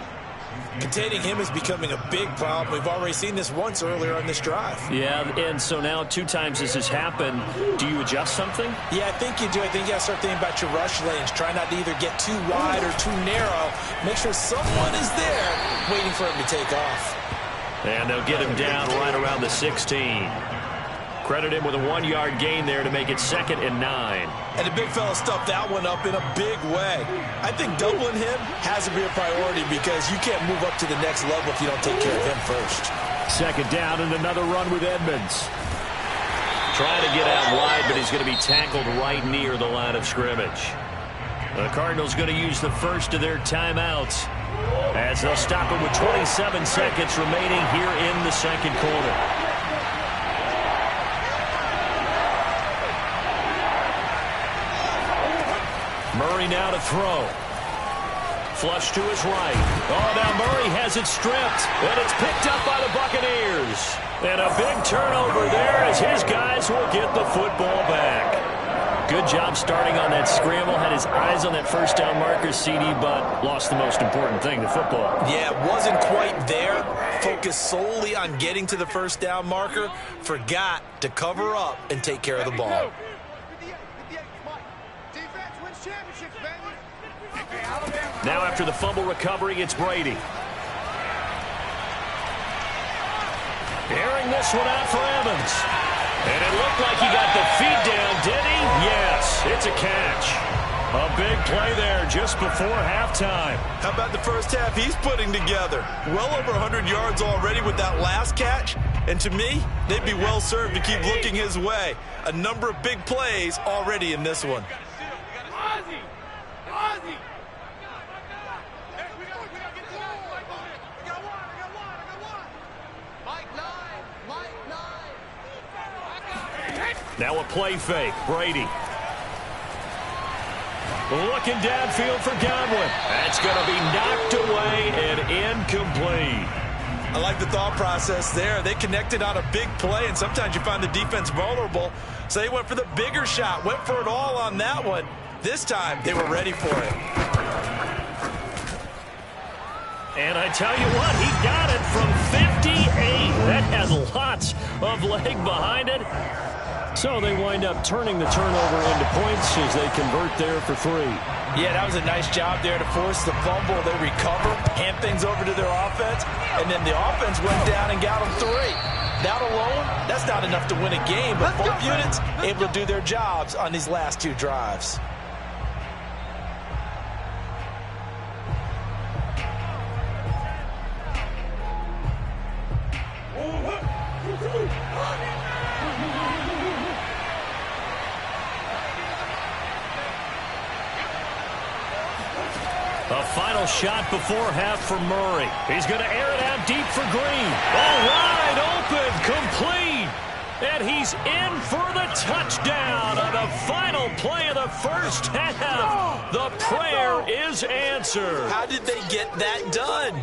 Containing him is becoming a big problem. We've already seen this once earlier on this drive. Yeah, and so now 2 times this has happened. Do you adjust something? Yeah, I think you do. I think you got to start thinking about your rush lanes. Try not to either get too wide or too narrow. Make sure someone is there waiting for him to take off. And they'll get him down right around the 16. Credit him with a 1-yard gain there to make it 2nd and 9. And the big fella stuffed that one up in a big way. I think doubling him has to be a priority because you can't move up to the next level if you don't take care of him first. 2nd down and another run with Edmonds. Trying to get out wide, but he's going to be tackled right near the line of scrimmage. The Cardinals going to use the first of their timeouts as they'll stop it with 27 seconds remaining here in the second quarter. Murray now to throw. Flush to his right. Oh, now Murray has it stripped, and it's picked up by the Buccaneers. And a big turnover there as his guys will get the football back. Good job starting on that scramble. Had his eyes on that first down marker, CD, but lost the most important thing, the football. Yeah, wasn't quite there. Focused solely on getting to the first down marker. Forgot to cover up and take care of the ball. Now after the fumble recovery, it's Brady. Airing this one out for Evans. And it looked like he got the feet down, did he? Yes, it's a catch. A big play there just before halftime. How about the first half he's putting together? Well over 100 yards already with that last catch. And to me, they'd be well served to keep looking his way. A number of big plays already in this one. Now a play fake. Brady. Looking downfield for Godwin. That's going to be knocked away and incomplete. I like the thought process there. They connected on a big play, and sometimes you find the defense vulnerable. So they went for the bigger shot, went for it all on that one. This time, they were ready for it. And I tell you what, he got it from 58 Hey, that has lots of leg behind it. So they wind up turning the turnover into points as they convert there for 3. Yeah, that was a nice job there to force the fumble. They recover, hand things over to their offense, and then the offense went down and got them 3. That alone, that's not enough to win a game, but both units able to do their jobs on these last 2 drives. A final shot before half for Murray. He's going to air it out deep for Green. Oh, wide open, complete. And he's in for the touchdown on the final play of the first half. The prayer is answered. How did they get that done?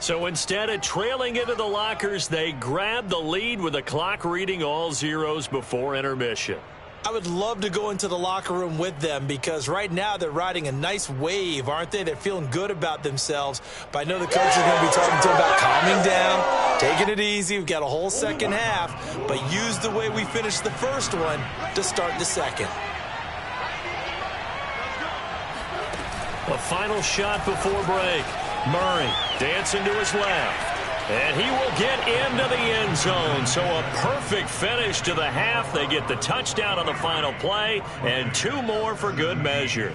So instead of trailing into the lockers, they grabbed the lead with the clock reading all zeros before intermission. I would love to go into the locker room with them because right now they're riding a nice wave, aren't they? They're feeling good about themselves. But I know the coach is going to be talking to them about calming down, taking it easy. We've got a whole second half, but use the way we finished the first one to start the second. A final shot before break. Murray dancing to his left. And he will get into the end zone. So a perfect finish to the half. They get the touchdown on the final play, and 2 more for good measure.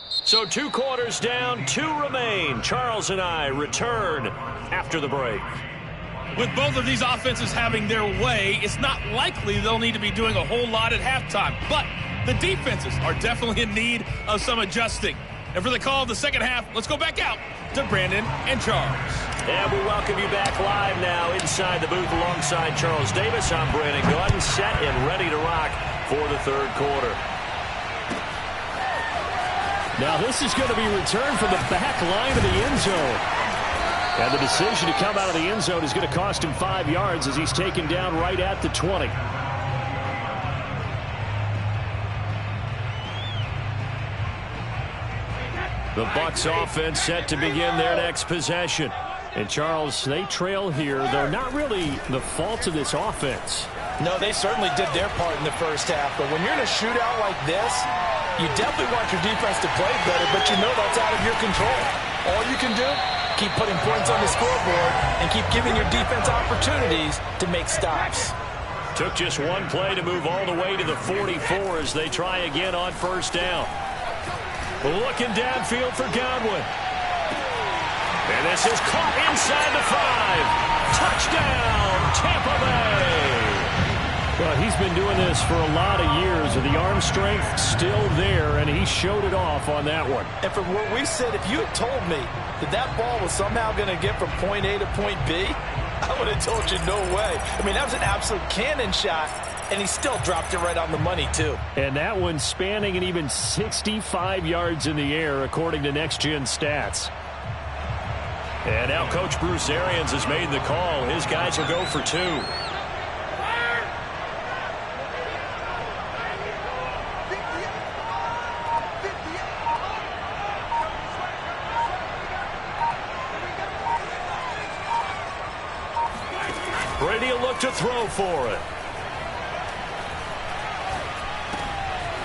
So 2 quarters down, 2 remain. Charles and I return after the break. With both of these offenses having their way, it's not likely they'll need to be doing a whole lot at halftime. But the defenses are definitely in need of some adjusting. And for the call of the second half, let's go back out to Brandon and Charles. And we welcome you back live now inside the booth alongside Charles Davis. I'm Brandon Gaudin, set and ready to rock for the 3rd quarter. Now this is going to be returned from the back line of the end zone. And the decision to come out of the end zone is going to cost him 5 yards as he's taken down right at the 20. The Bucs offense set to begin their next possession. And Charles, they trail here, though not really the fault of this offense. No, they certainly did their part in the first half. But when you're in a shootout like this, you definitely want your defense to play better, but you know that's out of your control. All you can do, keep putting points on the scoreboard and keep giving your defense opportunities to make stops. Took just 1 play to move all the way to the 44 as they try again on first down. Looking downfield for Godwin. And this is caught inside the 5. Touchdown, Tampa Bay. Well, he's been doing this for a lot of years, with the arm strength still there, and he showed it off on that one. And from where we sit, if you had told me that that ball was somehow going to get from point A to point B, I would have told you no way. I mean, that was an absolute cannon shot. And he still dropped it right on the money, too. And that one spanning an even 65 yards in the air, according to Next Gen Stats. And now Coach Bruce Arians has made the call. His guys will go for 2. Brady will look to throw for it.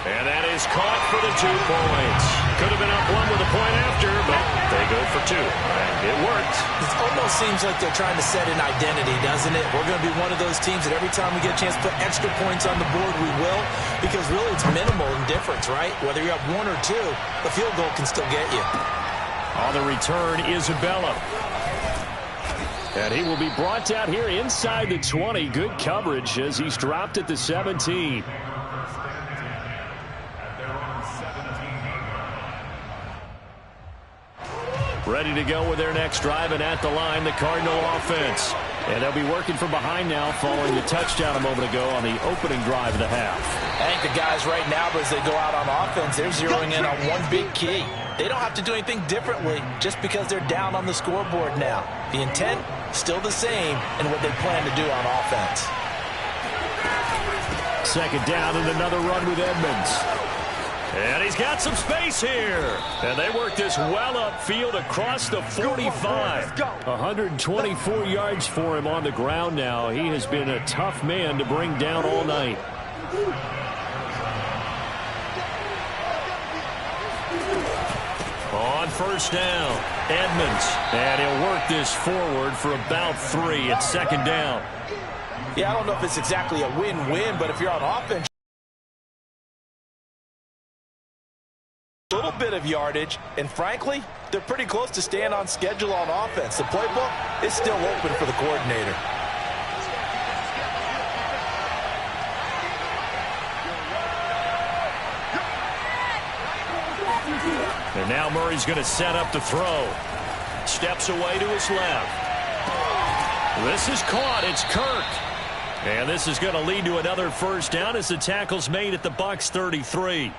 And that is caught for the 2 points. Could have been up 1 with a point after, but they go for 2. And it worked. It almost seems like they're trying to set an identity, doesn't it? We're going to be one of those teams that every time we get a chance to put extra points on the board, we will. Because really it's minimal in difference, right? Whether you have 1 or 2, the field goal can still get you. On the return, Isabella. And he will be brought down here inside the 20. Good coverage as he's dropped at the 17. Ready to go with their next drive, and at the line, the Cardinal offense. And they'll be working from behind now following the touchdown a moment ago on the opening drive of the half. I think the guys right now, as they go out on offense, they're zeroing in on one big key. They don't have to do anything differently just because they're down on the scoreboard now. The intent, still the same in what they plan to do on offense. Second down and another run with Edmonds. And he's got some space here. And they work this well upfield across the 45. 124 yards for him on the ground now. He has been a tough man to bring down all night. On first down, Edmonds. And he'll work this forward for about 3. It's second down. Yeah, I don't know if it's exactly a win-win, but if you're on offense, a little bit of yardage, and frankly, they're pretty close to staying on schedule on offense. The playbook is still open for the coordinator. And now Murray's going to set up the throw. Steps away to his left. This is caught. It's Kirk. And this is going to lead to another first down as the tackle's made at the Bucs 33.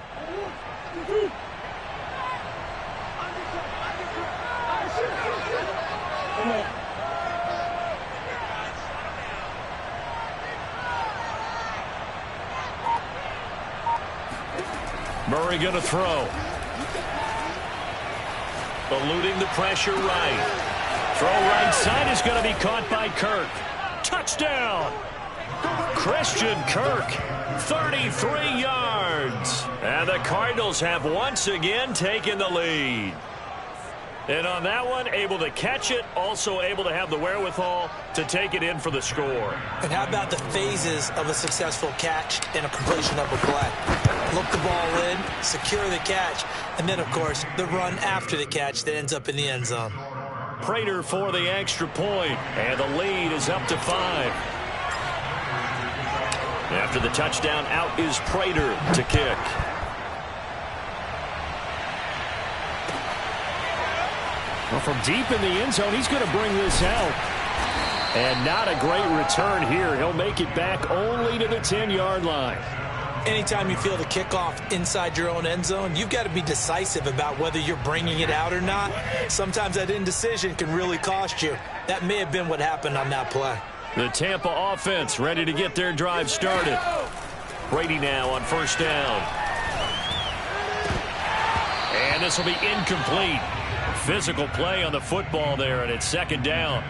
Murray going to throw. Eluding the pressure right. Throw right side is going to be caught by Kirk. Touchdown! Christian Kirk, 33 yards. And the Cardinals have once again taken the lead. And on that one, able to catch it, also able to have the wherewithal to take it in for the score. And how about the phases of a successful catch and a completion of a play? Look the ball in, secure the catch, and then, of course, the run after the catch that ends up in the end zone. Prater for the extra point, and the lead is up to 5. After the touchdown, out is Prater to kick. Well, from deep in the end zone, he's going to bring this out. And not a great return here. He'll make it back only to the 10-yard line. Anytime you feel the kickoff inside your own end zone, you've got to be decisive about whether you're bringing it out or not. Sometimes that indecision can really cost you. That may have been what happened on that play. The Tampa offense ready to get their drive started. Brady now on first down. And this will be incomplete. Physical play on the football there, and it's second down.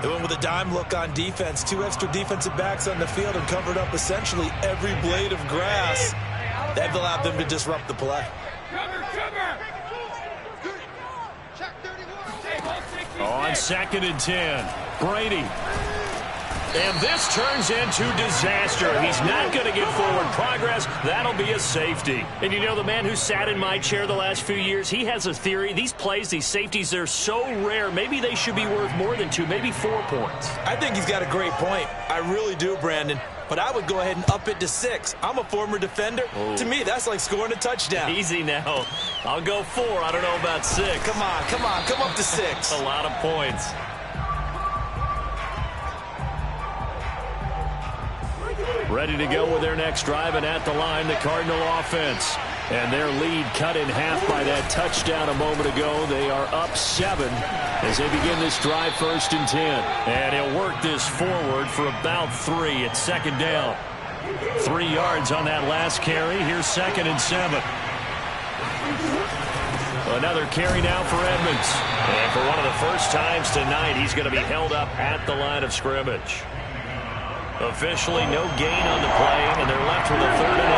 They went with a dime look on defense. 2 extra defensive backs on the field and covered up essentially every blade of grass. That allowed them to disrupt the play. On second and 10, Brady. And this turns into disaster. He's not going to get forward progress. That'll be a safety. And you know, the man who sat in my chair the last few years, he has a theory. These plays, these safeties, they're so rare. Maybe they should be worth more than 2, maybe 4 points. I think he's got a great point. I really do, Brandon. But I would go ahead and up it to 6. I'm a former defender. Ooh. To me, that's like scoring a touchdown. Easy now. I'll go 4. I don't know about 6. Come on. Come up to 6. A lot of points. Ready to go with their next drive, and at the line, the Cardinal offense. And their lead cut in half by that touchdown a moment ago. They are up 7 as they begin this drive, first and 10. And he'll work this forward for about 3. It's second down. 3 yards on that last carry. Here's second and 7. Another carry now for Edmonds. And for one of the first times tonight, he's going to be held up at the line of scrimmage. Officially no gain on the play, and they're left with a 3rd and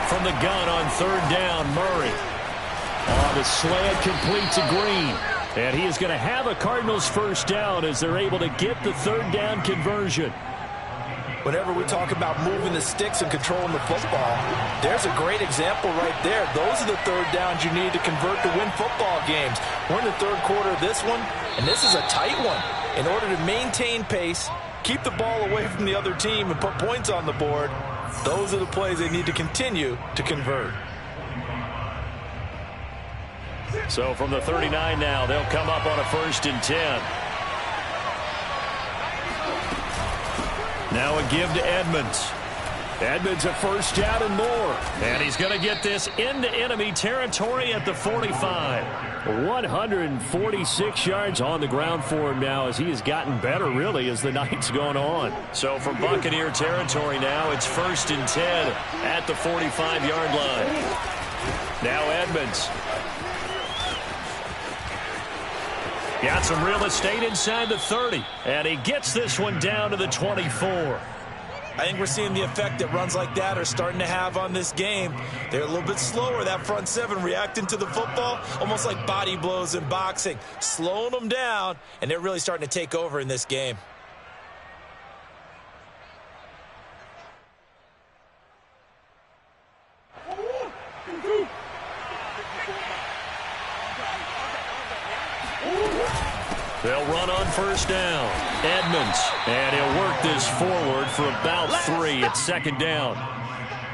8. From the gun on 3rd down, Murray. The slant complete to Green. And he is going to have a Cardinals first down as they're able to get the 3rd down conversion. Whenever we talk about moving the sticks and controlling the football, there's a great example right there. Those are the 3rd downs you need to convert to win football games. We're in the 3rd quarter of this one, and this is a tight one. In order to maintain pace, keep the ball away from the other team, and put points on the board, those are the plays they need to continue to convert. So from the 39 now, they'll come up on a 1st and 10. Now a give to Edmonds. Edmonds a first down and more. And he's going to get this into enemy territory at the 45. 146 yards on the ground for him now as he has gotten better, really, as the night's gone on. So for Buccaneer territory now, it's 1st and 10 at the 45-yard line. Now Edmonds. Got some real estate inside the 30. And he gets this one down to the 24. I think we're seeing the effect that runs like that are starting to have on this game. They're a little bit slower, that front seven, reacting to the football, almost like body blows in boxing, slowing them down, and they're really starting to take over in this game. They'll run on first down. Edmonds. And he'll work this forward for about 3 at 2nd down.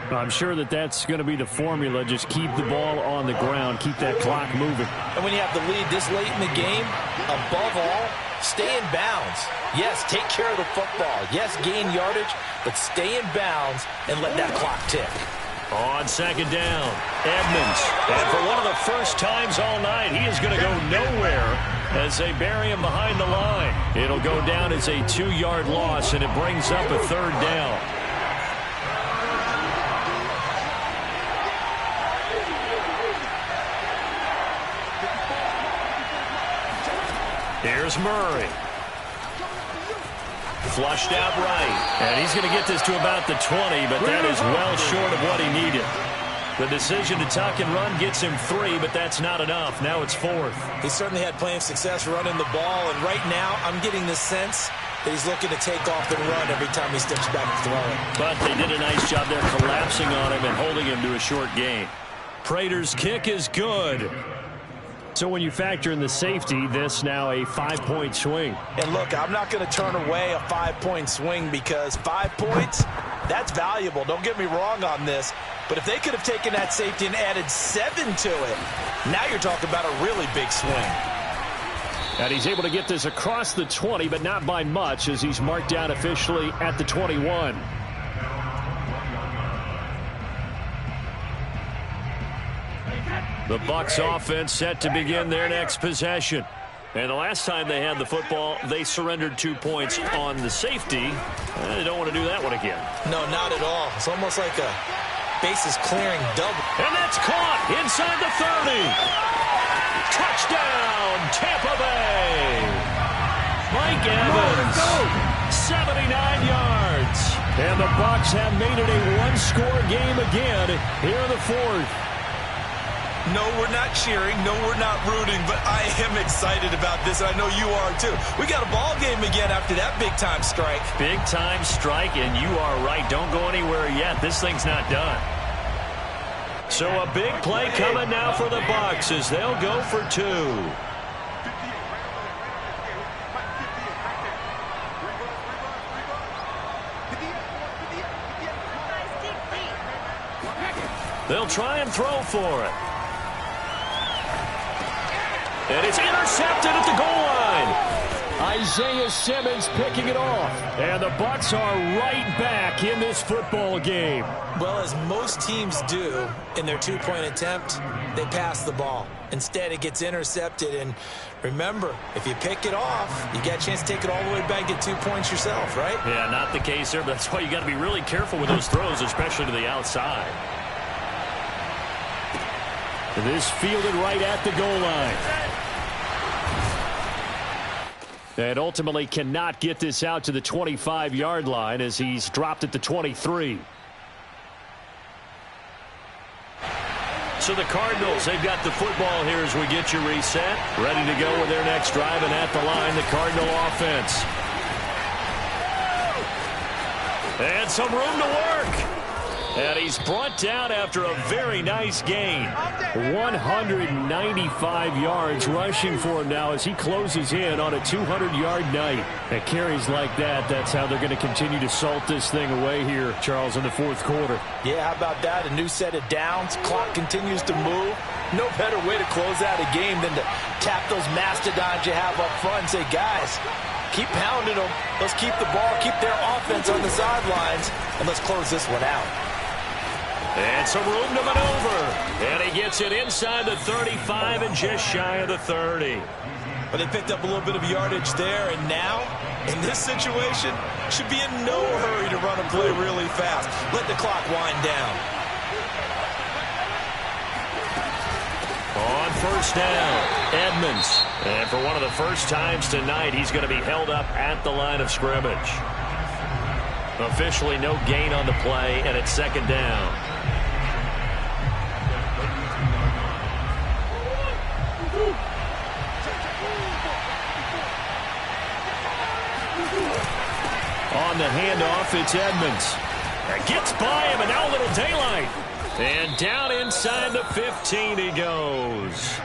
I'm sure that that's going to be the formula. Just keep the ball on the ground. Keep that clock moving. And when you have the lead this late in the game, above all, stay in bounds. Yes, take care of the football. Yes, gain yardage, but stay in bounds and let that clock tick. On 2nd down, Edmonds. And for one of the first times all night, he is going to go nowhere as they bury him behind the line. It'll go down as a 2-yard loss, and it brings up a 3rd down. Here's Murray. Flushed out right. And he's going to get this to about the 20, but that is well short of what he needed. The decision to tuck and run gets him 3, but that's not enough. Now it's 4th. He certainly had plenty of success running the ball, and right now I'm getting the sense that he's looking to take off and run every time he steps back to throw it. But they did a nice job there collapsing on him and holding him to a short gain. Prater's kick is good. So when you factor in the safety, this now a 5-point swing. And look, I'm not going to turn away a 5-point swing because 5 points, that's valuable. Don't get me wrong on this. But if they could have taken that safety and added 7 to it, now you're talking about a really big swing. And he's able to get this across the 20, but not by much as he's marked down officially at the 21. The Bucs offense set to begin their next possession. And the last time they had the football, they surrendered 2 points on the safety. They don't want to do that one again. No, not at all. It's almost like a bases clearing double. And that's caught inside the 30. Touchdown, Tampa Bay. Mike Evans, 79 yards. And the Bucs have made it a one-score game again here in the 4th. No, we're not cheering. No, we're not rooting, but I am excited about this, and I know you are too. We got a ball game again after that big-time strike. Big-time strike, and you are right. Don't go anywhere yet. This thing's not done. So a big play coming now for the Bucs as they'll go for 2. They'll try and throw for it. And it's intercepted at the goal line. Isaiah Simmons picking it off. And the Bucs are right back in this football game. Well, as most teams do in their 2-point attempt, they pass the ball. Instead, it gets intercepted. And remember, if you pick it off, you get a chance to take it all the way back and get 2 points yourself, right? Yeah, not the case there, but that's why you got to be really careful with those throws, especially to the outside. This fielded right at the goal line. And ultimately cannot get this out to the 25-yard line as he's dropped at the 23. So the Cardinals, they've got the football here as we get you reset. Ready to go with their next drive, and at the line, the Cardinal offense. And some room to work. And he's brought down after a very nice gain. 195 yards rushing for him now as he closes in on a 200-yard night. And carries like that, that's how they're going to continue to salt this thing away here, Charles, in the 4th quarter. Yeah, how about that? A new set of downs. Clock continues to move. No better way to close out a game than to tap those mastodons you have up front and say, guys, keep pounding them. Let's keep the ball, keep their offense on the sidelines, and let's close this one out. And some room to maneuver. And he gets it inside the 35 and just shy of the 30. But they picked up a little bit of yardage there, and now, in this situation, should be in no hurry to run a play really fast. Let the clock wind down. On first down, Edmonds. And for one of the first times tonight, he's going to be held up at the line of scrimmage. Officially no gain on the play, and it's second down. On the handoff, it's Edmonds. Gets by him, and now a little daylight. And down inside the 15 he goes.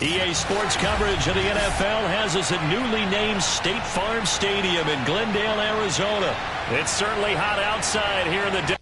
EA Sports coverage of the NFL has us at newly named State Farm Stadium in Glendale, Arizona. It's certainly hot outside here in the